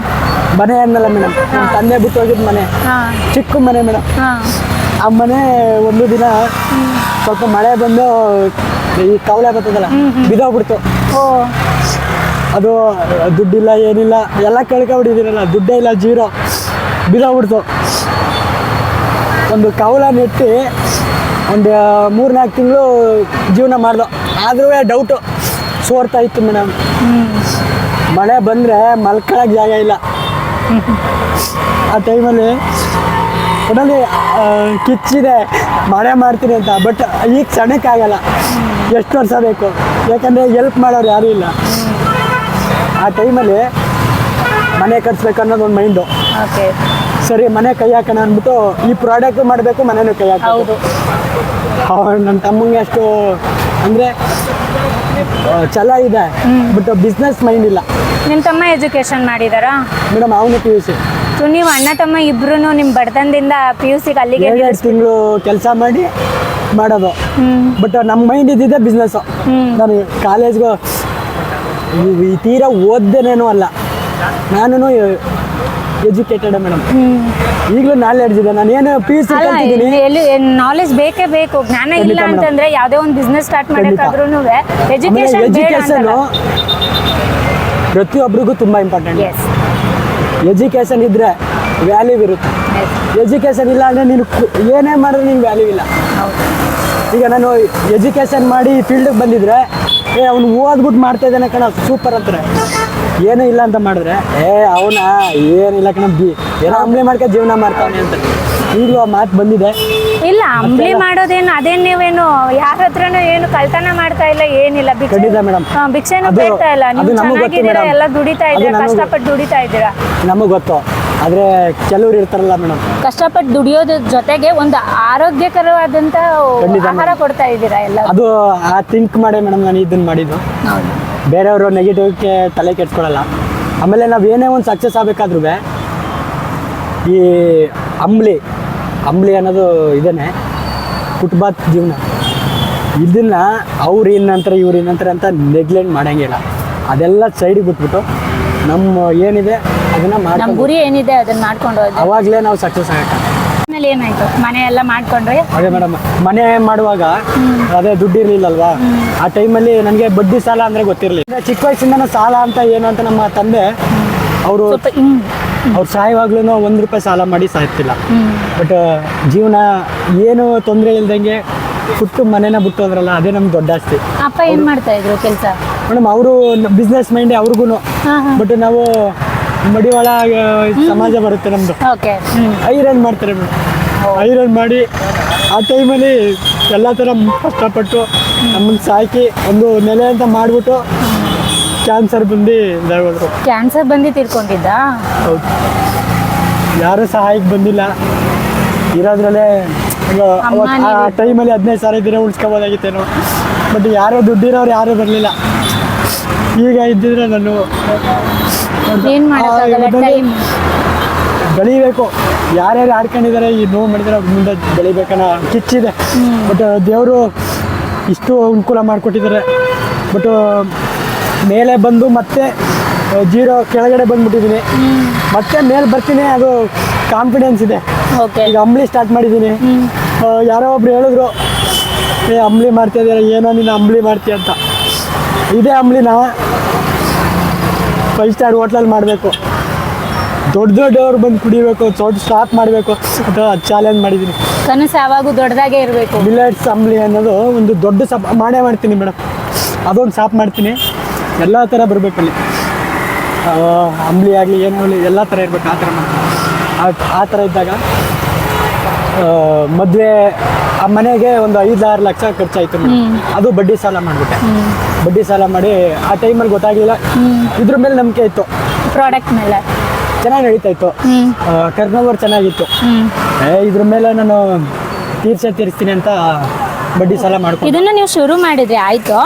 ಮನೆ ಅನ್ನಲ್ಲ ಮೇಡಮ್, ನಮ್ಮ ತಂದೆ ಬಿಟ್ಟು ಹೋಗಿದ್ದು ಮನೆ, ಹಾಂ ಚಿಕ್ಕ ಮನೆ ಮೇಡಮ್. ಹಾಂ. ಆ ಮನೆ ಒಂದು ದಿನ ಸ್ವಲ್ಪ ಮಳೆ ಬಂದು ಈ ಕವಲೆ ಬರ್ತದಲ್ಲ, ಬಿದ್ದೋಗ್ಬಿಡ್ತು. ಓ. ಅದು ದುಡ್ಡಿಲ್ಲ ಏನಿಲ್ಲ, ಎಲ್ಲ ಕಳ್ಕೊಬಿಟ್ಟಿದ್ದೀರಲ್ಲ, ದುಡ್ಡೇ ಇಲ್ಲ, ಜೀರೋ, ಬಿದ್ದೋಗ್ಬಿಡ್ತು. ಒಂದು ಕವಲ ನೆಟ್ಟು ಒಂದು 3-4 ತಿಂಗಳು ಜೀವನ ಮಾಡ್ದು. ಆದ್ರೂ ಡೌಟು ಸೋರ್ತಾ ಇತ್ತು ಮೇಡಮ್. ಮಳೆ ಬಂದರೆ ಮಲ್ಕೊಳ್ಳೋಕೆ ಜಾಗ ಇಲ್ಲ. ಆ ಟೈಮಲ್ಲಿ ಒಟ್ಟಲ್ಲಿ ಕಿಚ್ಚಿದೆ ಮಳೆ ಮಾಡ್ತೀನಿ ಅಂತ. ಬಟ್ ಈಗ ಸಣ್ಣಕ್ಕಾಗಲ್ಲ, ಎಷ್ಟು ವರ್ಷ ಬೇಕು, ಯಾಕಂದರೆ ಹೆಲ್ಪ್ ಮಾಡೋರು ಯಾರೂ ಇಲ್ಲ. ಆ ಟೈಮಲ್ಲಿ ಮನೆ ಕಟ್ಸ್ಬೇಕು ಅನ್ನೋದು ಒಂದು ಮೈಂಡು. ಓಕೆ. ಸರಿ, ಮನೆ ಕೈ ಹಾಕೋಣ ಅಂದ್ಬಿಟ್ಟು ಈ ಪ್ರಾಡಕ್ಟು ಮಾಡಬೇಕು, ಮನೆಯೂ ಕೈ ಹೌದು. ಹಾಕೋದು. ನನ್ನ ತಮ್ಮಂಗೆ ಅಷ್ಟು ಅಂದರೆ ಛಲ ಇದೆ, ಬಟ್ ಬಿಸ್ನೆಸ್ ಮೈಂಡ್ ಇಲ್ಲ. ನಿಮ್ಮ ತಮ್ಮ ಎಜುಕೇಶನ್ ಮಾಡಿದಾರಾ? ಮೇಡಮ್ ಅವನು PUC. ಸೊ ನೀವು ಅಣ್ಣ ತಮ್ಮ ಇಬ್ರು ನಿಮ್ಮ ಬಡತನದಿಂದ PUC ಅಲ್ಲಿಗೆ 2 ತಿಂಗಳು ಕೆಲಸ ಮಾಡಿ ಮಾಡೋದು. ಬಟ್ ನಮ್ಮ ಮೈಂಡ್ ಇದ್ದಿದ್ದೆ ಬಿಸ್ನೆಸ್ಸು. ನಾನು ಕಾಲೇಜ್ಗೂ ಈ ತೀರಾ ಓದ್ದೇನೇನೂ ಅಲ್ಲ, ನಾನು ಎಜುಕೇಟೆಡ್ ಮೇಡಮ್. ಈಗಲೂ ನಾಲೆಡ್ಜ್ ಇದೆ. ನಾನು ಏನು PUC ಕಲ್ತಿದ್ದೀನಿ. ನಾಲೆಜ್ ಬೇಕೇ ಬೇಕು. ಜ್ಞಾನ ಇಲ್ಲ ಅಂತಂದ್ರೆ ಯಾವುದೇ ಒಂದು ಬಿಸ್ನೆಸ್ ಸ್ಟಾರ್ಟ್ ಮಾಡಕ್ಕಾದ್ರೂ ಎಜುಕೇಶನ್ ಪ್ರತಿಯೊಬ್ಬರಿಗೂ ತುಂಬ ಇಂಪಾರ್ಟೆಂಟ್. ಎಜುಕೇಶನ್ ಇದ್ದರೆ ವ್ಯಾಲ್ಯೂ ಇರುತ್ತೆ. ಎಜುಕೇಶನ್ ಇಲ್ಲ ಅಂದರೆ ನೀನು ಏನೇ ಮಾಡಿದ್ರೆ ನಿನ್ಗೆ ವ್ಯಾಲ್ಯೂ ಇಲ್ಲ. ಈಗ ನಾನು ಎಜುಕೇಶನ್ ಮಾಡಿ ಫೀಲ್ಡಿಗೆ ಬಂದಿದ್ರೆ ಅವ್ನು ಓದ್ಬಿಟ್ಟು ಮಾಡ್ತಾ ಇದ್ದಾನೆ ಕಣ ಸೂಪರ್ ಅಂತಾರೆ. ಏನೂ ಇಲ್ಲ ಅಂತ ಮಾಡಿದ್ರೆ ಅವನ ಏನಿಲ್ಲ ಕಣ ಏನೋ ಅಂಬ್ಲಿ ಮಾಡ್ಕೊಂಡು ಜೀವನ ಮಾಡ್ತಾನೆ ಅಂತ. ಈಗಲೂ ಆ ಮಾತು ಬಂದಿದೆ. ಇಲ್ಲ, ಅಂಬ್ಲಿ ಮಾಡೋದೇನು ಅದೇನು ನೀವೇನು ಯಾರ ಹತ್ರನೂ ಏನು ಕಳ್ತನ ಮಾಡ್ತಾ ಇಲ್ಲ, ಏನಿಲ್ಲ. ಖಂಡಿತ ಮೇಡಮ್, ಭಿಕ್ಷೆನೂ ಬೇಡ್ತಾ ಇಲ್ಲ. ನೀವು ಚೆನ್ನಾಗಿದ್ದೀರಾ, ಎಲ್ಲ ದುಡಿತಾ ಇದ್ದೀರಾ, ಕಷ್ಟಪಟ್ಟು ದುಡಿತಾ ಇದ್ದೀರಾ. ನಮಗೆ ಗೊತ್ತು. ಆದರೆ ಕೆಲವ್ರು ಇರ್ತಾರಲ್ಲ ಮೇಡಮ್, ಕಷ್ಟಪಟ್ಟು ದುಡಿಯೋದ್ರ ಜೊತೆಗೆ ಒಂದು ಆರೋಗ್ಯಕರವಾದಂತ ಆಹಾರ ಕೊಡ್ತಾ ಇದ್ದೀರಾ ಎಲ್ಲ. ಅದು ಆ ಥಿಂಕ್ ಮಾಡೇ ಮೇಡಮ್ ನಾನು ಇದನ್ನು ಮಾಡಿದ್ದು. ಬೇರೆಯವರು ನೆಗೆಟಿವ್ಗೆ ತಲೆ ಕೆಡ್ಸ್ಕೊಳ್ಳಲ್ಲ. ಆಮೇಲೆ ನಾವು ಏನೇ ಒಂದು ಸಕ್ಸಸ್ ಆಗಬೇಕಾದ್ರೂ ಈ ಅಂಬ್ಲಿ ಅನ್ನೋದು ಇದೇನೆ ಫುಟ್ಪಾತ್ ಜೀವನ. ಇದನ್ನು ಅವ್ರು ಏನಂತಾರೆ ಇವ್ರು ಏನಂತಾರೆ ಅಂತ ನೆಗ್ಲೆಕ್ಟ್ ಮಾಡಂಗಿಲ್ಲ. ಅದೆಲ್ಲ ಸೈಡಿಗೆ ಬಿಟ್ಬಿಟ್ಟು ನಮ್ಮ ಏನಿದೆ ಅದನ್ನು ಮಾಡಿ, ನಮ್ಮ ಗುರಿ ಏನಿದೆ ಅದನ್ನ ಮಾಡ್ಕೊಂಡು ಹೋದ್ರೆ ಅವಾಗಲೇ ನಾವು ಸಕ್ಸಸ್ ಆಗಕ್ಕೆ. ಆಮೇಲೆ ಏನಾಯ್ತು? ಮನೆ ಎಲ್ಲ ಮಾಡ್ಕೊಂಡ್ರೆ? ಅದೇ ಮೇಡಮ್, ಮನೆ ಮಾಡುವಾಗ ಅದೇ ದುಡ್ಡು ಇರಲಿಲ್ಲಲ್ವಾ. ಆ ಟೈಮಲ್ಲಿ ನನಗೆ ಬಡ್ಡಿ ಸಾಲ ಅಂದರೆ ಗೊತ್ತಿರಲಿಲ್ಲ. ಚಿಕ್ಕ ವಯಸ್ಸಿಂದ ಸಾಲ ಅಂತ ಏನು ಅಂತ ನಮ್ಮ ತಂದೆ ಅವರು ಅವ್ರು ಸಾಯುವಾಗ್ಲೂ ₹1 ಸಾಲ ಮಾಡಿ ಸಾಯ್ತಿಲ್ಲ. ಬಟ್ ಜೀವನ ಏನು ತೊಂದರೆ ಇಲ್ದಂಗೆ ಹುಟ್ಟು ಮನೇನ ಬಿಟ್ಟು ಹೋದ್ರಲ್ಲ, ಅದೇ ನಮ್ಗೆ ದೊಡ್ಡ ಆಸ್ತಿ. ಅಪ್ಪ ಏನ್ ಮಾಡ್ತಾ ಇದ್ರು ಕೆಲಸ? ಮೇಡಮ್ ಅವರು ಬಿಸ್ನೆಸ್ ಮೈಂಡ್ ಅವ್ರಿಗೂ. ಬಟ್ ನಾವು ಮಡಿವಾಳ ಸಮಾಜ ಬರುತ್ತೆ ನಮ್ದು, ಐರನ್ ಮಾಡ್ತಾರೆ ಮೇಡಮ್. ಐರನ್ ಮಾಡಿ ಆ ಟೈಮಲ್ಲಿ ಎಲ್ಲ ಥರ ಕಷ್ಟಪಟ್ಟು ನಮ್ಮನ್ನು ಸಾಕಿ ಒಂದು ನೆಲೆ ಅಂತ ಮಾಡಿಬಿಟ್ಟು ಕ್ಯಾನ್ಸರ್ ಬಂದು ಇದಾಗೋದ್ರು. ಕ್ಯಾನ್ಸರ್ ಬಂದು ತೀರ್ಕೊಂಡಿದ್ದ? ಹೌದು. ಯಾರೂ ಸಹಾಯಕ್ಕೆ ಬಂದಿಲ್ಲ. ಇರೋದ್ರಲ್ಲೇ ಆ ಟೈಮಲ್ಲಿ 15,000 ದಿನ ಉಳಿಸ್ಕೋಬೋದಾಗಿತ್ತೇನೋ. ಬಟ್ ಯಾರೋ ದುಡ್ಡಿರೋರು ಯಾರೂ ಬರಲಿಲ್ಲ. ಈಗ ಇದ್ದಿದ್ರೆ ನಾನು ಏನ್ ಮಾಡಕ್ಕಾಗಲ್ಲ, ಟೈಮ್ ಬೆಳಿಬೇಕು. ಯಾರ್ಯಾರು ಆಡ್ಕೊಂಡಿದ್ದಾರೆ ಈ ನೋವು ಮಾಡಿದ್ರೆ ಮುಂದೆ ಬೆಳಿಬೇಕನ್ನ ಕಿಚ್ಚಿದೆ. ಬಟ್ ದೇವರು ಇಷ್ಟು ಅನುಕೂಲ ಮಾಡಿಕೊಟ್ಟಿದ್ದಾರೆ. ಬಟ್ ಮೇಲೆ ಬಂದು ಮತ್ತೆ 0 ಕೆಳಗಡೆ ಬಂದ್ಬಿಟ್ಟಿದ್ದೀನಿ. ಮತ್ತೆ ಮೇಲೆ ಬರ್ತೀನಿ, ಅದು ಕಾನ್ಫಿಡೆನ್ಸ್ ಇದೆ. ಈಗ ಅಂಬ್ಲಿ ಸ್ಟಾರ್ಟ್ ಮಾಡಿದ್ದೀನಿ. ಯಾರೋ ಒಬ್ರು ಹೇಳಿದ್ರು, ಅಂಬ್ಲಿ ಮಾಡ್ತಾ ಇದ್ದಾರೆ, ಏನೋ ನೀನು ಅಂಬ್ಲಿ ಮಾಡ್ತೀಯ ಅಂತ. ಇದೇ ಅಂಬ್ಲಿನ 5 ಸ್ಟಾರ್ ಹೋಟ್ಲಲ್ಲಿ ಮಾಡಬೇಕು, ದೊಡ್ಡವ್ರು ಬಂದು ಕುಡಿಬೇಕು, ದೊಡ್ಡ ಸ್ಟಾಪ್ ಮಾಡಬೇಕು ಅಂತ ಚಾಲೆಂಜ್ ಮಾಡಿದ್ದೀನಿ. ಕನಸು ಯಾವಾಗೂ ದೊಡ್ಡದಾಗೆ ಇರಬೇಕು. ಮಿಲೆಟ್ಸ್ ಅಂಬ್ಲಿ ಅನ್ನೋದು ಒಂದು ದೊಡ್ಡ ಮಾಡೇ ಮಾಡ್ತೀನಿ ಮೇಡಮ್. ಅದೊಂದು ಸಾಪ್ ಮಾಡ್ತೀನಿ. ಎಲ್ಲ ಥರ ಬರಬೇಕಲ್ಲಿ, ಅಂಬ್ಲಿ ಆಗಲಿ ಏನೋ ಆಗಲಿ ಎಲ್ಲ ಥರ ಇರಬೇಕು. ಆ ಥರ ಮಾಡ್ತೀನಿ. ಆ ಥರ ಇದ್ದಾಗ ಮದುವೆ ಆ ಮನೆಗೆ ಒಂದು 5-6 ಲಕ್ಷ ಖರ್ಚಾಯಿತು ಮೇಡಮ್. ಅದು ಬಡ್ಡಿ ಸಾಲ ಮಾಡಿಬಿಟ್ಟೆ. ಬಡ್ಡಿ ಸಾಲ ಮಾಡಿ ಆ ಟೈಮಲ್ಲಿ ಗೊತ್ತಾಗಲಿಲ್ಲ. ಇದ್ರ ಮೇಲೆ ನಂಬಿಕೆ ಇತ್ತು, ಪ್ರಾಡಕ್ಟ್ ಮೇಲೆ ಚೆನ್ನಾಗಿ ನಡೀತಾ ಇತ್ತು, ಟರ್ನ್ ಓವರ್ ಚೆನ್ನಾಗಿತ್ತು. ಇದ್ರ ಮೇಲೆ ನಾನು ತೀರಿಸ್ತೀನಿ ಅಂತ ಬಡ್ಡಿ ಸಾಲ ಮಾಡ್ಕೊಂಡು ಇದನ್ನ ನೀವು ಶುರು ಮಾಡಿದ್ರಿ, ಆಯ್ತು.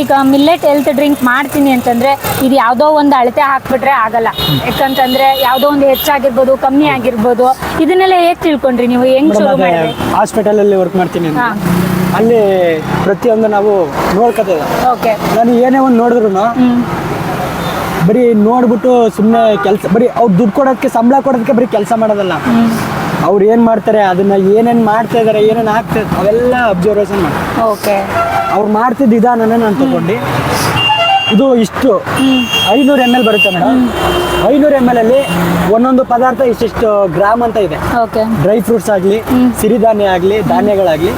ಈಗ ಮಿಲ್ಲೆಟ್ ಹೆಲ್ತ್ ಡ್ರಿಂಕ್ ಮಾಡ್ತೀನಿ ಅಂತಂದ್ರೆ ಇದು ಯಾವುದೋ ಒಂದು ಅಳತೆ ಹಾಕ್ಬಿಟ್ರೆ ಆಗಲ್ಲ. ಯಾಕಂತಂದ್ರೆ ಯಾವುದೋ ಒಂದು ಹೆಚ್ಚಾಗಿರ್ಬೋದು, ಕಮ್ಮಿ ಆಗಿರ್ಬೋದು. ಇದನ್ನೆಲ್ಲ ಹೇಗೆ ತಿಳ್ಕೊಂಡ್ರಿ ನೀವು? ಹೆಂಗ್ ಶುರು ಮಾಡಿದ್ರಿ? ಹಾಸ್ಪಿಟಲಲ್ಲಿ ವರ್ಕ್ ಮಾಡ್ತೀನಿ ಅಂತ. ಅಲ್ಲಿ ಪ್ರತಿಯೊಂದು ನಾವು ನೋಡ್ಕೊತೇವೆ. ಓಕೆ. ನಾನು ಏನೇ ಒಂದು ನೋಡಿದ್ರು ಬರೀ ನೋಡ್ಬಿಟ್ಟು ಸುಮ್ಮನೆ ಕೆಲಸ, ಬರೀ ಅವ್ರು ದುಡ್ಡು ಕೊಡೋದಕ್ಕೆ, ಸಂಬಳ ಕೊಡೋದಕ್ಕೆ ಬರೀ ಕೆಲಸ ಮಾಡೋದಲ್ಲ. ಅವ್ರು ಏನು ಮಾಡ್ತಾರೆ, ಅದನ್ನ ಏನೇನು ಮಾಡ್ತಾ ಇದ್ದಾರೆ, ಏನೇನು ಆಗ್ತದೆ, ಅವೆಲ್ಲ ಅಬ್ಸರ್ವೇಷನ್ ಮಾಡ್ತಾರೆ. ಓಕೆ. ಅವ್ರು ಮಾಡ್ತಿದ್ದ ವಿಧಾನನ ನಾನು ತಗೊಂಡು, ಇದು ಇಷ್ಟು 500 ml ಬರುತ್ತೆ ಮೇಡಮ್. 500 ml ಅಲ್ಲಿ ಒಂದೊಂದು ಪದಾರ್ಥ ಇಷ್ಟಿಷ್ಟು ಗ್ರಾಮ್ ಅಂತ ಇದೆ. ಓಕೆ. ಡ್ರೈ ಫ್ರೂಟ್ಸ್ ಆಗಲಿ, ಸಿರಿಧಾನ್ಯ ಆಗಲಿ, ಧಾನ್ಯಗಳಾಗಲಿ,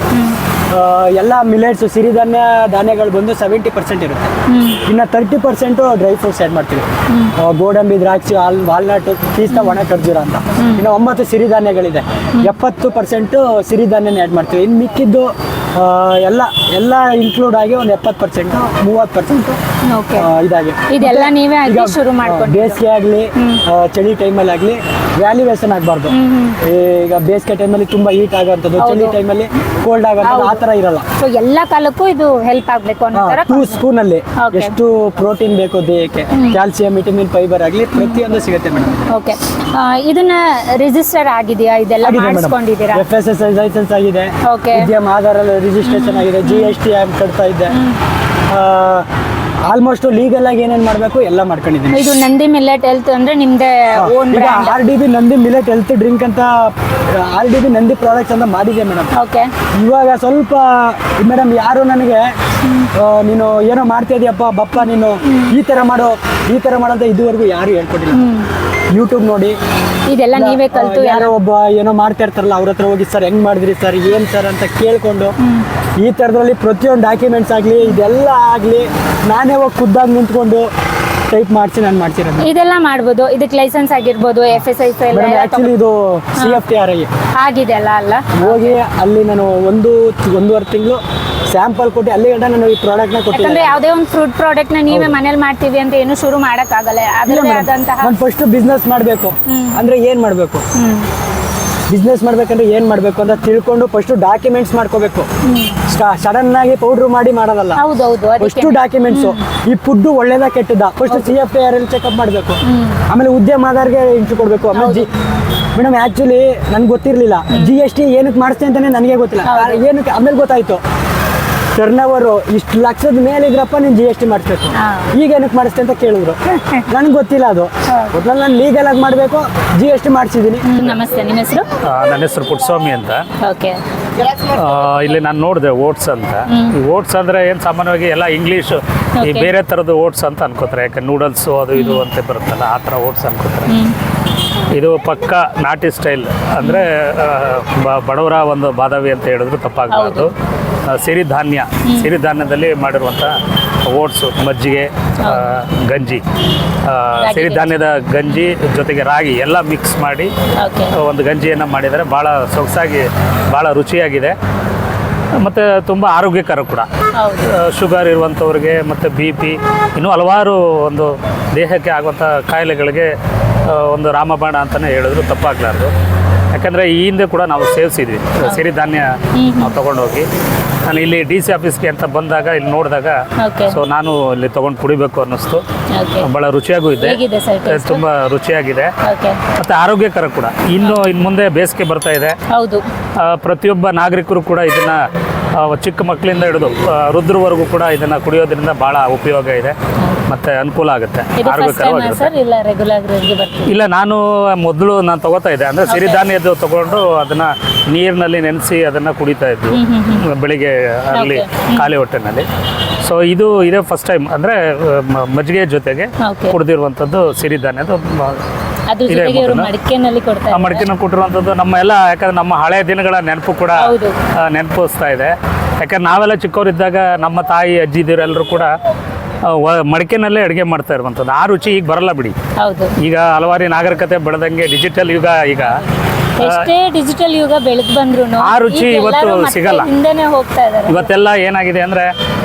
ಎಲ್ಲ ಮಿಲೆಟ್ಸ್ ಸಿರಿಧಾನ್ಯ ಧಾನ್ಯಗಳು ಬಂದು 70% ಇರುತ್ತೆ. ಇನ್ನು 30% ಡ್ರೈ ಫ್ರೂಟ್ಸ್ ಆ್ಯಡ್ ಮಾಡ್ತೀವಿ. ಗೋಡಂಬಿ, ದ್ರಾಕ್ಷಿ, ವಾಲ್ನಟ್, ಪಿಸ್ತಾ, ಒಣ ಖರ್ಜೂರ ಅಂತ. ಇನ್ನು 9 ಸಿರಿಧಾನ್ಯಗಳಿದೆ. 70% ಸಿರಿಧಾನ್ಯನ ಆ್ಯಡ್ ಮಾಡ್ತೀವಿ. ಇನ್ನು ಮಿಕ್ಕಿದ್ದು ಎಲ್ಲ ಇನ್ಕ್ಲೂಡ್ ಆಗಿ ಒಂದು 70%, 30% ಇದಾಗಿ. ಇದೆಲ್ಲ ನೀವೇ ಆಗಿ ಶುರು ಮಾಡ್ಕೊಂಡು, ಬೇಸಿಗೆ ಆಗಲಿ ಚಳಿ ಟೈಮಲ್ಲಿ ಆಗಲಿ ವ್ಯಾಲ್ಯೂವೇಷನ್ ಆಗಬಾರ್ದು. ಈಗ ಬೇಸಿಗೆ ಟೈಮಲ್ಲಿ ತುಂಬ ಹೀಟ್ ಆಗೋಂಥದ್ದು, ಚಳಿ ಟೈಮಲ್ಲಿ ಕೋಲ್ಡ್ ಆಗೋಂಥದ್ದು, ಆ ಥರ ಇರಲ್ಲ. ಸೊ ಎಲ್ಲ ಕಾಲಕ್ಕೂ ಇದು ಹೆಲ್ಪ್ ಆಗಬೇಕು ಅನ್ನೋ ಥರ. 2 ಸ್ಪೂನಲ್ಲಿ ಎಷ್ಟು ಪ್ರೋಟೀನ್ ಬೇಕು ದೇಹಕ್ಕೆ, ಕ್ಯಾಲ್ಸಿಯಂ, ವಿಟಮಿನ್, ಫೈಬರ್ ಆಗಲಿ ಪ್ರತಿಯೊಂದು ಸಿಗುತ್ತೆ ಮೇಡಮ್. ಓಕೆ. ಇದನ್ನ ರಿಜಿಸ್ಟರ್ ಆಗಿದೆಯಾ? ಇದೆಲ್ಲ ಮಾಡಿಸ್ಕೊಂಡಿದ್ದೀರಾ? FSSAI ಲೈಸೆನ್ಸ್ ಆಗಿದೆ, ಓಕೆ. ಉದ್ಯಮ ಆಧಾರ ರಿಜಿಸ್ಟ್ರೇಷನ್ ಆಗಿದೆ, GST ಕಟ್ತಾ ಇದ್ದೆ. ಆಲ್ಮೋಸ್ಟ್ ಲೀಗಲ್ ಆಗಿ ಏನೇನು ಮಾಡಬೇಕು ಎಲ್ಲ ಮಾಡ್ಕೊಂಡಿದ್ದೀನಿ. ಇದು ನಂದಿ ಮಿಲ್ಲೆಟ್ ಹೆಲ್ತ್ ಅಂದ್ರೆ ನಿಮ್ದೇ own brand? RDB Nandi millet health drink ಅಂತ RDB ನಂದಿ ಪ್ರಾಡಕ್ಟ್ಸ್ ಅಂತ ಮಾಡಿದೆ ಮೇಡಮ್. ಓಕೆ. ಇವಾಗ ಸ್ವಲ್ಪ ಮೇಡಮ್ ಯಾರು ನನಗೆ ನೀನು ಏನೋ ಮಾಡ್ತಾ ಇದೀಯಪ್ಪ ಬಪ್ಪ, ನೀನು ಈ ಥರ ಮಾಡೋ ಅಂತ ಇದುವರೆಗೂ ಯಾರು ಹೇಳ್ಕೊಟ್ಟಿಲ್ಲ. ಯೂಟ್ಯೂಬ್ ನೋಡಿ ಇದೆಲ್ಲ ನೀವೇ ಕಲ್ತು, ಯಾರೋ ಒಬ್ಬ ಏನೋ ಮಾಡ್ತಾ ಇರ್ತಾರಲ್ಲ ಅವ್ರ ಹತ್ರ ಹೋಗಿ ಸರ್ ಹೆಂಗ್ ಮಾಡಿದ್ರಿ ಸರ್, ಏನ್ ಸರ್ ಅಂತ ಕೇಳ್ಕೊಂಡು ಈ ಥರದ್ರಲ್ಲಿ ಪ್ರತಿಯೊಂದು ಡಾಕ್ಯುಮೆಂಟ್ಸ್ ಆಗಲಿ ಇದೆಲ್ಲ ಆಗಲಿ ನಾನೇ ಹೋಗಿ ಖುದ್ದಾಗಿ ನಿಂತ್ಕೊಂಡು ಟೈಪ್ ಮಾಡಿಸಿ ನಾನು ಮಾಡ್ಸಿರೋದು. ಇದೆಲ್ಲ ಮಾಡ್ಬೋದು. ಇದಕ್ಕೆ ಲೈಸೆನ್ಸ್ ಆಗಿರ್ಬೋದು, FSSAI ಆಕ್ಚುಲಿ ಇದು CFTRI ಆಗಿದೆ ಅಲ್ಲ. ಹೋಗಿ ಅಲ್ಲಿ ನಾನು 1.5 ತಿಂಗಳು ಸ್ಯಾಂಪಲ್ ಕೊಟ್ಟು ಅಲ್ಲಿ ಗಂಟ ನಾನು ಈ ಪ್ರಾಡಕ್ಟ್ನ ಕೊಟ್ಟಿದ್ದೆ. ಯಾಕಂದ್ರೆ ಯಾವುದೇ ಒಂದು ಫ್ರೂಟ್ ಪ್ರಾಡಕ್ಟ್ನ ನೀವೇ ಮನೇಲಿ ಮಾಡ್ತೀವಿ ಅಂತ ಏನು ಶುರು ಮಾಡೋಕ್ಕಾಗಲ್ಲ. ಅದರದೇ ಆದಂತಹ ನಾನು ಫಸ್ಟ್ ಬಿಸ್ನೆಸ್ ಮಾಡಬೇಕು ಅಂದ್ರೆ ಏನು ಮಾಡಬೇಕು, ಬಿಸ್ನೆಸ್ ಮಾಡ್ಬೇಕಂದ್ರೆ ಏನು ಮಾಡಬೇಕು ಅಂತ ತಿಳ್ಕೊಂಡು ಫಸ್ಟ್ ಡಾಕ್ಯುಮೆಂಟ್ಸ್ ಮಾಡ್ಕೋಬೇಕು. ಸಡನ್ ಆಗಿ ಪೌಡ್ರ್ ಮಾಡಿ ಮಾಡೋದಲ್ಲ. ಹೌದೌದು. ಫಸ್ಟ್ ಡಾಕ್ಯುಮೆಂಟ್ಸು, ಈ ಫುಡ್ ಒಳ್ಳೇದ ಕೆಟ್ಟದ ಫಸ್ಟ್ CFTRI ಚೆಕಪ್ ಮಾಡಬೇಕು. ಆಮೇಲೆ ಉದ್ಯಮ ಆಧಾರ್ಗೆ ಇಂಟು ಕೊಡಬೇಕು. ಆಮೇಲೆ ಮೇಡಮ್ ಆ್ಯಕ್ಚುಲಿ ನನ್ಗೆ ಗೊತ್ತಿರಲಿಲ್ಲ GST ಏನಕ್ಕೆ ಮಾಡಿಸ್ತೆ ಅಂತಲೇ ನನಗೆ ಗೊತ್ತಿಲ್ಲ. ಏನಕ್ಕೆ ಆಮೇಲೆ ಗೊತ್ತಾಯಿತು, ಟರ್ನ್ ಓವರು ಇಷ್ಟು ಲಕ್ಷದ ಮೇಲೆ ಇದ್ರಪ್ಪ ನೀನು GST ಮಾಡಿಸ್ಬೇಕು, ಈಗ ಏನಕ್ಕೆ ಮಾಡಿಸ್ತೆ ಅಂತ ಕೇಳಿದ್ರು. ನನಗೆ ಗೊತ್ತಿಲ್ಲ ಅದು. ಒಟ್ನಲ್ಲಿ ನಾನು ಲೀಗಲ್ ಆಗಿ ಮಾಡಬೇಕು, GST ಮಾಡಿಸಿದ್ದೀನಿ. ನಮಸ್ತೆ, ನಿಮ್ಮ ಹೆಸರು? ನನ್ನ ಹೆಸರು ಪುಟ್ಟಸ್ವಾಮಿ ಅಂತ. ಓಕೆ. ಇಲ್ಲಿ ನಾನು ನೋಡಿದೆ ಓಟ್ಸ್ ಅಂತ. ಈ ಓಟ್ಸ್ ಅಂದರೆ ಏನು ಸಾಮಾನ್ಯವಾಗಿ ಎಲ್ಲ ಇಂಗ್ಲೀಷು ಈ ಬೇರೆ ಥರದ ಓಟ್ಸ್ ಅಂತ ಅನ್ಕೋತಾರೆ, ಯಾಕೆ ನೂಡಲ್ಸು ಅದು ಇದು ಅಂತ ಬರುತ್ತಲ್ಲ ಆ ಥರ ಓಟ್ಸ್ ಅನ್ಕೋತಾರೆ. ಇದು ಪಕ್ಕ ನಾಟಿ ಸ್ಟೈಲ್, ಅಂದರೆ ಬಡವರ ಒಂದು ಬಾದಾವಿ ಅಂತ ಹೇಳಿದ್ರು ತಪ್ಪಾಗಬಾರ್ದು. ಸಿರಿಧಾನ್ಯದಲ್ಲಿ ಮಾಡಿರುವಂಥ ಓಟ್ಸು, ಮಜ್ಜಿಗೆ, ಗಂಜಿ, ಸಿರಿಧಾನ್ಯದ ಗಂಜಿ ಜೊತೆಗೆ ರಾಗಿ ಎಲ್ಲ ಮಿಕ್ಸ್ ಮಾಡಿ ಒಂದು ಗಂಜಿಯನ್ನು ಮಾಡಿದರೆ ಭಾಳ ಸೊಗಸಾಗಿ ಭಾಳ ರುಚಿಯಾಗಿದೆ ಮತ್ತು ತುಂಬ ಆರೋಗ್ಯಕರ ಕೂಡ. ಶುಗರ್ ಇರುವಂಥವ್ರಿಗೆ ಮತ್ತು BP ಇನ್ನೂ ಹಲವಾರು ಒಂದು ದೇಹಕ್ಕೆ ಆಗುವಂಥ ಕಾಯಿಲೆಗಳಿಗೆ ಒಂದು ರಾಮಬಾಣ ಅಂತಲೇ ಹೇಳಿದ್ರು ತಪ್ಪಾಗಲಾರ್ದು. ಯಾಕಂದರೆ ಈ ಹಿಂದೆ ಕೂಡ ನಾವು ಸೇವಿಸಿದ್ವಿ ಸಿರಿಧಾನ್ಯ ನಾವು ತೊಗೊಂಡೋಗಿ. ನಾನು ಇಲ್ಲಿ DC ಆಫೀಸ್ಗೆ ಅಂತ ಬಂದಾಗ ಇಲ್ಲಿ ನೋಡಿದಾಗ ಸೊ ನಾನು ಇಲ್ಲಿ ತೊಗೊಂಡು ಕುಡಿಬೇಕು ಅನ್ನಿಸ್ತು. ಭಾಳ ರುಚಿಯಾಗೂ ಇದೆ, ತುಂಬ ರುಚಿಯಾಗಿದೆ ಮತ್ತು ಆರೋಗ್ಯಕರ ಕೂಡ. ಇನ್ನು ಮುಂದೆ ಬೇಸಿಗೆ ಬರ್ತಾ ಇದೆ, ಪ್ರತಿಯೊಬ್ಬ ನಾಗರಿಕರು ಕೂಡ ಇದನ್ನು ಚಿಕ್ಕ ಮಕ್ಕಳಿಂದ ಹಿಡಿದು ವೃದ್ಧರವರೆಗೂ ಕೂಡ ಇದನ್ನು ಕುಡಿಯೋದ್ರಿಂದ ಭಾಳ ಉಪಯೋಗ ಇದೆ ಮತ್ತು ಅನುಕೂಲ ಆಗುತ್ತೆ, ಆರೋಗ್ಯಕರವಾಗಿರುತ್ತೆ. ಇಲ್ಲ, ನಾನು ತಗೋತಾ ಇದ್ದೆ, ಅಂದರೆ ಸಿರಿಧಾನ್ಯದ್ದು ತಗೊಂಡು ಅದನ್ನು ನೀರಿನಲ್ಲಿ ನೆನೆಸಿ ಅದನ್ನು ಕುಡಿತಾ ಇದ್ವಿ ಬೆಳಿಗ್ಗೆ ಅಲ್ಲಿ ಖಾಲಿ ಹೊಟ್ಟೆನಲ್ಲಿ. ಸೊ ಇದೇ ಫಸ್ಟ್ ಟೈಮ್ ಅಂದರೆ ಮಜ್ಜಿಗೆ ಜೊತೆಗೆ ಕುಡಿದಿರುವಂಥದ್ದು ಸಿರಿಧಾನ್ಯದ್ದು ಮಡಿಕೆನಲ್ಲಿ ಕೊಟ್ಟಿರುವಂಥದ್ದು. ನಮ್ಮ ಎಲ್ಲ ಯಾಕಂದ್ರೆ ನಮ್ಮ ಹಳೆಯ ದಿನಗಳ ನೆನಪು ಕೂಡ ನೆನಪಿಸ್ತಾ ಇದೆ. ಯಾಕಂದ್ರೆ ನಾವೆಲ್ಲ ಚಿಕ್ಕವರಿದ್ದಾಗ ನಮ್ಮ ತಾಯಿ ಅಜ್ಜಿದಿರೆಲ್ಲರೂ ಕೂಡ ಮಡಿಕೆನಲ್ಲೇ ಅಡುಗೆ ಮಾಡ್ತಾ ಇರುವಂಥದ್ದು. ಆ ರುಚಿ ಈಗ ಬರಲ್ಲ ಬಿಡಿ. ಈಗ ಹಲವಾರು ನಾಗರಿಕತೆ ಬೆಳೆದಂಗೆ ಡಿಜಿಟಲ್ ಯುಗ, ಈಗ ಎಷ್ಟೇ ಡಿಜಿಟಲ್ ಯುಗ ಬೆಳೆದು ಬಂದ್ರು ಆ ರುಚಿ ಇವತ್ತು ಸಿಗಲ್ಲ. ಇವತ್ತೆಲ್ಲ ಏನಾಗಿದೆ ಅಂದರೆ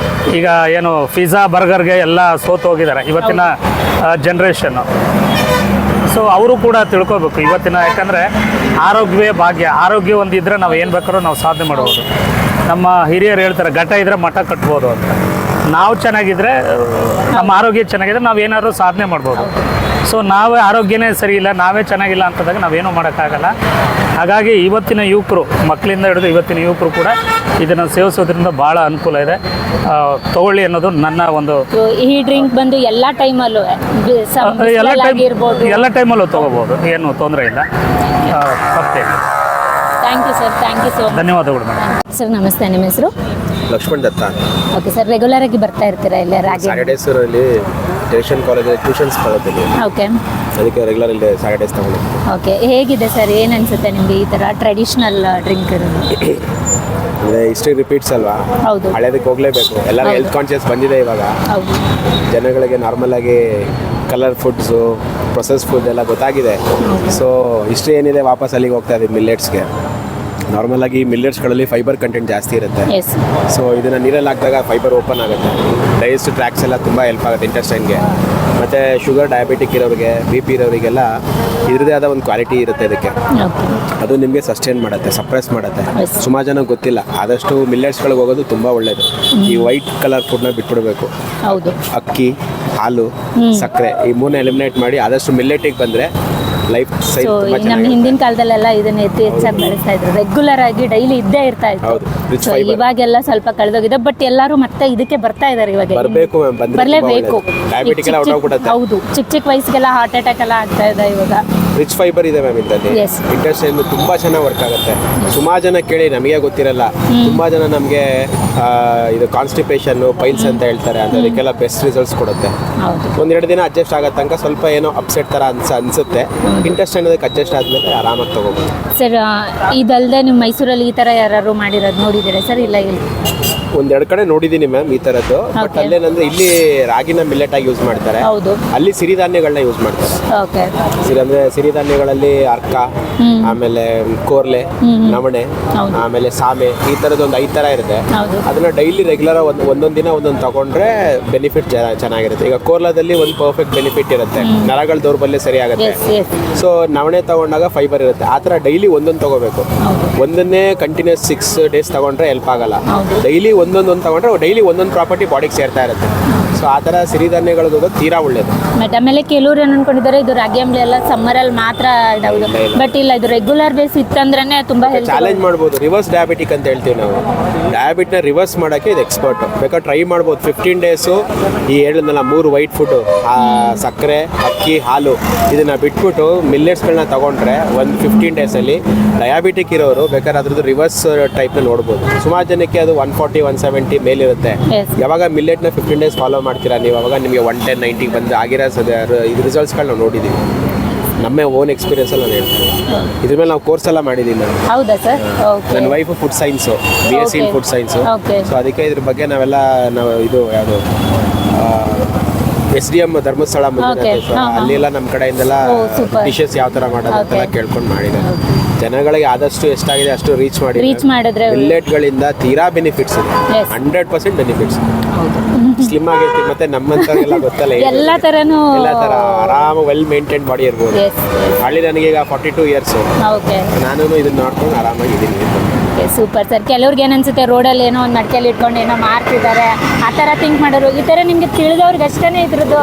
ಈಗ ಏನು ಪಿಜ್ಜಾ ಬರ್ಗರ್ಗೆ ಎಲ್ಲ ಸೋತು ಹೋಗಿದ್ದಾರೆ ಇವತ್ತಿನ ಜನ್ರೇಷನ್ನು. ಸೊ ಅವರು ಕೂಡ ತಿಳ್ಕೊಬೇಕು ಇವತ್ತಿನ, ಯಾಕಂದರೆ ಆರೋಗ್ಯವೇ ಭಾಗ್ಯ. ಆರೋಗ್ಯ ಒಂದಿದ್ರೆ ನಾವು ಏನು ಬೇಕಾದ್ರೂ ನಾವು ಸಾಧನೆ ಮಾಡ್ಬೋದು. ನಮ್ಮ ಹಿರಿಯರು ಹೇಳ್ತಾರೆ, ಘಟ ಇದ್ದರೆ ಮಠ ಕಟ್ಬೋದು ಅಂತ. ನಾವು ಚೆನ್ನಾಗಿದ್ದರೆ, ನಮ್ಮ ಆರೋಗ್ಯ ಚೆನ್ನಾಗಿದ್ರೆ ನಾವು ಏನಾದರೂ ಸಾಧನೆ ಮಾಡ್ಬೋದು. ಸೊ ನಾವೇ ಆರೋಗ್ಯನೇ ಸರಿ ಇಲ್ಲ, ನಾವೇ ಚೆನ್ನಾಗಿಲ್ಲ ಅಂತಂದಾಗ ನಾವೇನೂ ಮಾಡೋಕ್ಕಾಗಲ್ಲ. ಹಾಗಾಗಿ ಇವತ್ತಿನ ಯುವಕರು, ಮಕ್ಕಳಿಂದ ಹಿಡಿದು ಇವತ್ತಿನ ಯುವಕರು ಕೂಡ ಇದನ್ನು ಸೇವಿಸೋದ್ರಿಂದ ಭಾಳ ಅನುಕೂಲ ಇದೆ. ತಗೊಳ್ಳಿ ಅನ್ನೋದು ನನ್ನ ಒಂದು. ಈ ಡ್ರಿಂಕ್ ಬಂದು ಎಲ್ಲ ಟೈಮಲ್ಲೂ ಎಲ್ಲ ಟೈಮಲ್ಲೂ ತೊಗೋಬೋದು, ಏನು ತೊಂದರೆ ಇಲ್ಲ. ತಪ್ಪೇನು. Thank you sir, thank you so much. ಧನ್ಯವಾದಗಳು ಮೇಡಮ್. ಸರ್ ನಮಸ್ತೆ, ನಿಮ್ಮ ಹೆಸರು? Lakshman Datta. Okay sir, regular ಆಗಿ ಬರ್ತಾ ಇರ್ತೀರಾ ಇಲ್ಲ? ಸ್ಯಾಟರ್ಡೇಸಲ್ಲಿ ಟೇಷನ್ ಕಾಲೇಜಲ್ಲಿ ಟ್ಯೂಷನ್ಸ್ ತಗೋತೀನಿ. ಓಕೆ, ಅದಕ್ಕೆ ರೆಗ್ಯುಲರ್ ಇಲ್ಲಿ ಸ್ಯಾಟರ್ಡೇಸ್ ತಗೊಂಡು. ಓಕೆ, ಹೇಗಿದೆ ಸರ್, ಏನು ಅನಿಸುತ್ತೆ ನಿಮಗೆ ಈ ಥರ ಟ್ರೆಡಿಷ್ನಲ್ ಡ್ರಿಂಕ್ ಇರೋದು? ಅಂದರೆ ಹಿಸ್ಟ್ರಿ ರಿಪೀಟ್ಸ್ ಅಲ್ವಾ? ಹೌದು, ಹಳೇದಕ್ಕೆ ಹೋಗಲೇಬೇಕು. ಎಲ್ಲರೂ ಹೆಲ್ತ್ ಕಾನ್ಷಿಯಸ್ ಬಂದಿದೆ ಇವಾಗ. ಹೌದು, ಜನಗಳಿಗೆ ನಾರ್ಮಲ್ ಆಗಿ ಕಲರ್ ಫುಡ್ಸು, ಪ್ರೊಸೆಸ್ ಫುಡ್ ಎಲ್ಲ ಗೊತ್ತಾಗಿದೆ. ಸೊ ಹಿಸ್ಟ್ರಿ ಏನಿದೆ ವಾಪಸ್ ಅಲ್ಲಿಗೆ ಹೋಗ್ತಾ ಇದೆ ಮಿಲ್ಲೆಟ್ಸ್ಗೆ. ನಾರ್ಮಲ್ ಆಗಿ ಮಿಲ್ಲೆಟ್ಸ್ಗಳಲ್ಲಿ ಫೈಬರ್ ಕಂಟೆಂಟ್ ಜಾಸ್ತಿ ಇರುತ್ತೆ. ಸೊ ಇದನ್ನು ನೀರಲ್ಲಿ ಹಾಕಿದಾಗ ಫೈಬರ್ ಓಪನ್ ಆಗುತ್ತೆ. ಡೈಜೆಸ್ಟ್ ಟ್ರ್ಯಾಕ್ಸ್ ಎಲ್ಲ ತುಂಬ ಹೆಲ್ಪ್ ಆಗುತ್ತೆ ಇಂಟೆಸ್ಟೈನ್ಗೆ. ಮತ್ತು ಶುಗರ್, ಡಯಾಬಿಟಿಕ್ ಇರೋರಿಗೆ, BP ಇರೋರಿಗೆಲ್ಲ ಇದ್ರದ್ದೇ ಆದ ಒಂದು ಕ್ವಾಲಿಟಿ ಇರುತ್ತೆ ಇದಕ್ಕೆ. ಅದು ನಿಮಗೆ ಸಸ್ಟೈನ್ ಮಾಡುತ್ತೆ, ಸಪ್ರೆಸ್ ಮಾಡುತ್ತೆ. ಸುಮಾರು ಜನ ಗೊತ್ತಿಲ್ಲ. ಆದಷ್ಟು ಮಿಲ್ಲೆಟ್ಸ್ಗಳಿಗೆ ಹೋಗೋದು ತುಂಬ ಒಳ್ಳೆಯದು. ಈ ವೈಟ್ ಕಲರ್ ಫುಡ್ನ ಬಿಟ್ಬಿಡಬೇಕು. ಅಕ್ಕಿ, ಹಾಲು, ಸಕ್ಕರೆ ಈ ಮೂರನ್ನ ಎಲಿಮಿನೇಟ್ ಮಾಡಿ ಆದಷ್ಟು ಮಿಲ್ಲೆಟಿಗೆ ಬಂದರೆ ಲೈಫ್ ನಮ್ಮ ಹಿಂದಿನ ಕಾಲದಲ್ಲೆಲ್ಲ ಇದನ್ನ ಹೆಚ್ಚಾಗಿ ಬೆಳೆಸ್ತಾ ಇದ್ರು, ರೆಗ್ಯುಲರ್ ಆಗಿ ಡೈಲಿ ಇದ್ದೇ ಇರ್ತಾ ಇತ್ತು. ಇವಾಗೆಲ್ಲ ಸ್ವಲ್ಪ ಕಳೆದೋಗಿದೆ, ಬಟ್ ಎಲ್ಲರೂ ಮತ್ತೆ ಇದಕ್ಕೆ ಬರ್ತಾ ಇದಾರೆ. ಇವಾಗ ಬರಲೇಬೇಕು. ಹೌದು, ಚಿಕ್ಕ ವಯಸ್ಸಿಗೆಲ್ಲ ಹಾರ್ಟ್ ಅಟ್ಯಾಕ್ ಎಲ್ಲ ಆಗ್ತಾ ಇದೆ ಇವಾಗ. ರಿಚ್ ಫೈಬರ್ ಇದೆ ಮ್ಯಾಮ್ ಇದರಲ್ಲಿ. ಇಂಟೆಸ್ಟೈನ್ ತುಂಬಾ ಚೆನ್ನಾಗಿ ವರ್ಕ್ ಆಗುತ್ತೆ. ಸುಮಾರು ಜನ ಕೇಳಿ ನಮಗೆ ಗೊತ್ತಿರಲ್ಲ. ತುಂಬಾ ಜನ ನಮಗೆ ಇದು ಕಾನ್ಸ್ಟಿಪೇಷನ್, ಪೈಲ್ಸ್ ಅಂತ ಹೇಳ್ತಾರೆ. ಅದಕ್ಕೆಲ್ಲ ಬೆಸ್ಟ್ ರಿಸಲ್ಟ್ಸ್ ಕೊಡುತ್ತೆ. ಒಂದೆರಡು ದಿನ ಅಡ್ಜಸ್ಟ್ ಆಗೋ ತನಕ ಸ್ವಲ್ಪ ಏನೋ ಅಪ್ಸೆಟ್ ಥರ ಅನ್ಸುತ್ತೆ. ಇಂಟೆಸ್ಟೈನ್ ಅದಕ್ಕೆ ಅಡ್ಜಸ್ಟ್ ಆದಮೇಲೆ ಆರಾಮಾಗಿ ತಗೋಬೋದು. ಸರ್, ಇದಲ್ಲದೆ ನಿಮ್ಮ ಮೈಸೂರಲ್ಲಿ ಈ ಥರ ಯಾರು ಮಾಡಿರೋದು ನೋಡಿದ್ದೀರಾ ಸರ್? ಇಲ್ಲ, ಒಂದೆರಡು ಕಡೆ ನೋಡಿದ್ದೀನಿ ಮ್ಯಾಮ್ ಈ ಥರದ್ದು. ಬಟ್ ಅಲ್ಲೇನಂದ್ರೆ ಇಲ್ಲಿ ರಾಗಿನ ಮಿಲ್ಲೆಟ್ ಆಗಿ ಯೂಸ್ ಮಾಡ್ತಾರೆ, ಅಲ್ಲಿ ಸಿರಿಧಾನ್ಯಗಳನ್ನ ಯೂಸ್ ಮಾಡ್ತಾರೆ. ಅಂದ್ರೆ ಸಿರಿಧಾನ್ಯಗಳಲ್ಲಿ ಅರ್ಕ, ಆಮೇಲೆ ಕೋರ್ಲೆ, ನವಣೆ, ಆಮೇಲೆ ಸಾಮೆ, ಈ ಥರದ್ದು ಒಂದು 5 ಥರ ಇರುತ್ತೆ. ಅದನ್ನ ಡೈಲಿ ರೆಗ್ಯುಲರ್ ಒಂದೊಂದು ದಿನ ಒಂದೊಂದು ತಗೊಂಡ್ರೆ ಬೆನಿಫಿಟ್ ಚೆನ್ನಾಗಿರುತ್ತೆ. ಈಗ ಕೋರ್ಲಾದಲ್ಲಿ ಒಂದು ಪರ್ಫೆಕ್ಟ್ ಬೆನಿಫಿಟ್ ಇರುತ್ತೆ, ನರಗಳ ದೌರ್ಬಲ್ಯ ಸರಿ ಆಗುತ್ತೆ. ಸೊ ನವಣೆ ತಗೊಂಡಾಗ ಫೈಬರ್ ಇರುತ್ತೆ. ಆ ಥರ ಡೈಲಿ ಒಂದೊಂದು ತಗೋಬೇಕು. ಒಂದನ್ನೇ ಕಂಟಿನ್ಯೂಸ್ 6 days ತಗೊಂಡ್ರೆ ಹೆಲ್ಪ್ ಆಗಲ್ಲ. ಡೈಲಿ ಒಂದೊಂದು ತಗೊಂಡ್ರೆ ಡೈಲಿ ಒಂದೊಂದು ಪ್ರಾಪರ್ಟಿ ಬಾಡಿಗೆ ಸೇರ್ತಾ ಇರುತ್ತೆ. ಸೊ ಆ ಥರ ಸಿರಿಧಾನ್ಯಗಳಿಗೆ ಹೋಗೋದು ತೀರಾ ಒಳ್ಳೇದು. ಬಟ್ ಆಮೇಲೆ ಕೆಲವ್ರು ಏನು ಅನ್ಕೊಂಡಿದ್ದಾರೆ ಇದು ರಾಗಿ ಅಂಬ್ಲಿ ಎಲ್ಲ ಸಮ್ಮರಲ್ಲಿ ಮಾತ್ರ ಇದಾಗೋದು, ಬಟ್ ಇಲ್ಲ ಇದು ರೆಗ್ಯುಲರ್ ಬೇಸ್ ಇತ್ತಂದ್ರೆ ತುಂಬಾ ಹೆಲ್ತ್ ಚಾಲೆಂಜ್ ಮಾಡ್ಬೋದು. ರಿವರ್ಸ್ ಡಯಾಬಿಟಿಕ್ ಅಂತ ಹೇಳ್ತೀವಿ ನಾವು. ಡಯಾಬಿಟ್ನ ರಿವರ್ಸ್ ಮಾಡೋಕ್ಕೆ ಇದು ಎಕ್ಸ್ಪರ್ಟ್. ಬೇಕಾದ್ರೆ ಟ್ರೈ ಮಾಡ್ಬೋದು. 15 ಡೇಸು ಈ ಹೇಳಿದ್ನಲ್ಲ 3 ವೈಟ್ ಫುಡ್ಡು, ಸಕ್ಕರೆ, ಅಕ್ಕಿ, ಹಾಲು ಇದನ್ನು ಬಿಟ್ಬಿಟ್ಟು ಮಿಲ್ಲೆಟ್ಸ್ಗಳನ್ನ ತೊಗೊಂಡ್ರೆ ಒಂದು 15 ಡೇಸಲ್ಲಿ ಡಯಾಬಿಟಿಕ್ ಇರೋರು ಬೇಕಾದ್ರೆ ಅದ್ರದ್ದು ರಿವರ್ಸ್ ಟೈಪ್ನ ನೋಡ್ಬೋದು. ಸುಮಾರು ಜನಕ್ಕೆ ಅದು 140, 170 ಮೇಲಿರುತ್ತೆ. ಯಾವಾಗ ಮಿಲ್ಲೆಟ್ನ 15 ಡೇಸ್ ಫಾಲೋ ಮಾಡ್ತೀರಾ ನೀವು, ಅವಾಗ ನಿಮಗೆ 110, 90 ಬಂದು ಆಗಿರೋ ಇದು ರಿಸಲ್ಟ್ಸ್ಗಳು ನಾವು ನೋಡಿದ್ದೀವಿ. ನಮ್ಮ ಓನ್ ಎಕ್ಸ್ಪೀರಿಯನ್ಸಲ್ಲಿ ನಾನು ಹೇಳ್ತೀನಿ. ಇದ್ರ ಮೇಲೆ ನಾವು ಕೋರ್ಸ್ ಎಲ್ಲ ಮಾಡಿದ್ದೀನಿ ನಾನು. ಹೌದಾ ಸರ್? ಓಕೆ. ನನ್ನ wife food science, BSc in food science. So ಅದಕ್ಕೆ ಇದ್ರ ಬಗ್ಗೆ ನಾವೆಲ್ಲ ನಾವು ಇದು ಯಾವುದು SDM ಧರ್ಮಸ್ಥಳ ಮುಂದೆ ಅಲ್ಲೆಲ್ಲ ನಮ್ಮ ಕಡೆಯಿಂದೆಲ್ಲ ಡಿಶಸ್ ಯಾವ ಥರ ಮಾಡೋದು ಅಂತೆಲ್ಲ ಕೇಳ್ಕೊಂಡು ಮಾಡಿದ್ದಾರೆ. ಜನಗಳಿಗೆ ಆದಷ್ಟು ಎಷ್ಟಾಗಿದೆ ಅಷ್ಟು ರೀಚ್ ಮಾಡಿದ್ರೆ ಮಿಲ್ಲೆಟ್ಗಳಿಂದ ತೀರಾ ಬೆನಿಫಿಟ್ಸ್ ಇದೆ. 100% ಬೆನಿಫಿಟ್ಸ್. ಸ್ಲಿಮ್ ಆಗಿರ್ತೀವಿ. ಮತ್ತೆ ನಮ್ಮಂಥವ್ರಿಗೆಲ್ಲ ಗೊತ್ತಲ್ಲ ಎಲ್ಲ ಥರನೂ ಎಲ್ಲ ಥರ ಆರಾಮ ವೆಲ್ ಮೇಂಟೈನ್ ಬಾಡಿ ಇರ್ಬೋದು. ಹಳ್ಳಿ ನನಗೀಗ 42 ಇಯರ್ಸ್. ನಾನು ಇದನ್ನ ನೋಡ್ಕೊಂಡು ಆರಾಮಾಗಿದ್ದೀನಿ. Super sir. ಕೆಲವ್ರಿಗೆ ಏನನ್ಸುತ್ತೆ ರೋಡಲ್ಲಿ ಏನೋ ಒಂದು ಮಡಿಕೆಯಲ್ಲಿ ಇಟ್ಕೊಂಡು ಏನೋ ಮಾರ್ತಿದ್ದಾರೆ ಆ ಥರ ಥಿಂಕ್ ಮಾಡೋರು. ಈ ಥರ ನಿಮಗೆ ತಿಳಿದವ್ರಿಗೆ ಅಷ್ಟೇ ಇದ್ರದ್ದು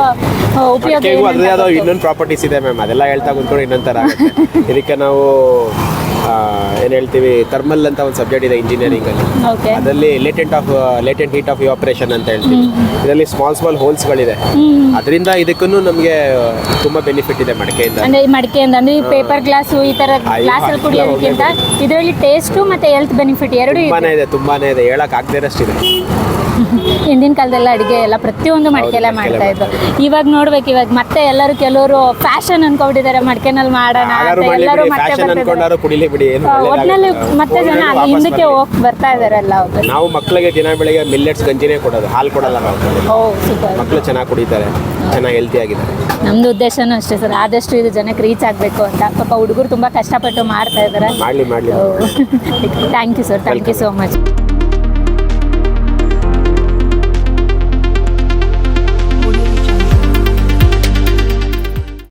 ಉಪಯೋಗ. ಅದೇ ಅದು ಇನ್ನೊಂದು ಪ್ರಾಪರ್ಟೀಸ್ ಇದೆ ಮ್ಯಾಮ್, ಅದೆಲ್ಲ ಹೇಳ್ತಾ ಕುಂತ್ಕೊಂಡು ಇನ್ನೊಂಥರ ಆಗುತ್ತೆ. ಇದಕ್ಕೆ ನಾವು ಏನು ಹೇಳ್ತೀವಿ, ಥರ್ಮಲ್ ಅಂತ ಒಂದು ಸಬ್ಜೆಕ್ಟ್ ಇದೆ ಇಂಜಿನಿಯರಿಂಗಲ್ಲಿ. ಅದರಲ್ಲಿ ಲೇಟೆಂಟ್ ಹೀಟ್ ಆಫ್ ಇವಾಪರೇಷನ್ ಅಂತ ಹೇಳ್ತೀವಿ. ಇದರಲ್ಲಿ ಸ್ಮಾಲ್ ಹೋಲ್ಸ್ಗಳಿದೆ. ಅದರಿಂದ ಇದಕ್ಕೂ ನಮಗೆ ತುಂಬ ಬೆನಿಫಿಟ್ ಇದೆ ಮಡಿಕೆಯಿಂದ. ಅಂದರೆ ಈ ಮಡಿಕೆಯಿಂದ ಅಂದರೆ ಈ ಪೇಪರ್ ಗ್ಲಾಸು ಈ ಥರ ಗ್ಲಾಸಲ್ಲಿ ಕುಡಿಯೋದಕ್ಕಿಂತ ಇದರಲ್ಲಿ ಟೇಸ್ಟು ಮತ್ತು ಹೆಲ್ತ್ ಬೆನಿಫಿಟ್ ಎರಡೂ ತುಂಬಾನೇ ಇದೆ. ಹೇಳೋಕ್ಕಾಗದೇ ಇರೋಷ್ಟಿದೆ. ಹಿಂದಿನ ಕಾಲದೆಲ್ಲ ಅಡುಗೆ ಎಲ್ಲ ಪ್ರತಿಯೊಂದು ಮಡಿಕೆಲ್ಲೇ ಮಾಡ್ತಾ ಇದ್ರು. ಇವಾಗ ನೋಡ್ಬೇಕು, ಇವಾಗ ಮತ್ತೆ ಎಲ್ಲರೂ ಕೆಲವರು ಫ್ಯಾಷನ್ ಅನ್ಕೊಂಡಿದ್ದಾರೆ ಮಡಿಕೆನಲ್ಲಿ ಮಾಡೋಣ ಅಂತ. ಎಲ್ಲರೂ ಮತ್ತೆ ಒಟ್ಟಿನಲ್ಲಿ ಮತ್ತೆ ಜನ ಅಲ್ಲಿ ಹಿಂದಕ್ಕೆ ಹೋಗಿ ಬರ್ತಾ ಇದಾರೆ ಎಲ್ಲ. ನಾವು ಮಕ್ಕಳಿಗೆ ದಿನ ಬೆಳಿಗ್ಗೆ ಮಿಲ್ಲೆಟ್ಸ್ ಗಂಜಿನೇ ಕೊಡೋದು, ಹಾಲು ಕೊಡಲ್ಲ ನಾವು. ಸೂಪರ್. ಮಕ್ಕಳು ಚೆನ್ನಾಗಿ ಕುಡಿತಾರೆ, ಚೆನ್ನಾಗಿ ಹೆಲ್ತಿ ಆಗಿದ್ದಾರೆ. ನಮ್ದು ಉದ್ದೇಶನೂ ಅಷ್ಟೇ ಸರ್, ಆದಷ್ಟು ಇದು ಜನಕ್ಕೆ ರೀಚ್ ಆಗಬೇಕು ಅಂತ. ಪಾಪ ಹುಡುಗರು ತುಂಬಾ ಕಷ್ಟಪಟ್ಟು ಮಾಡ್ತಾ ಇದ್ದಾರೆ. ಮಾಡಲಿ. Thank you sir, thank you so much.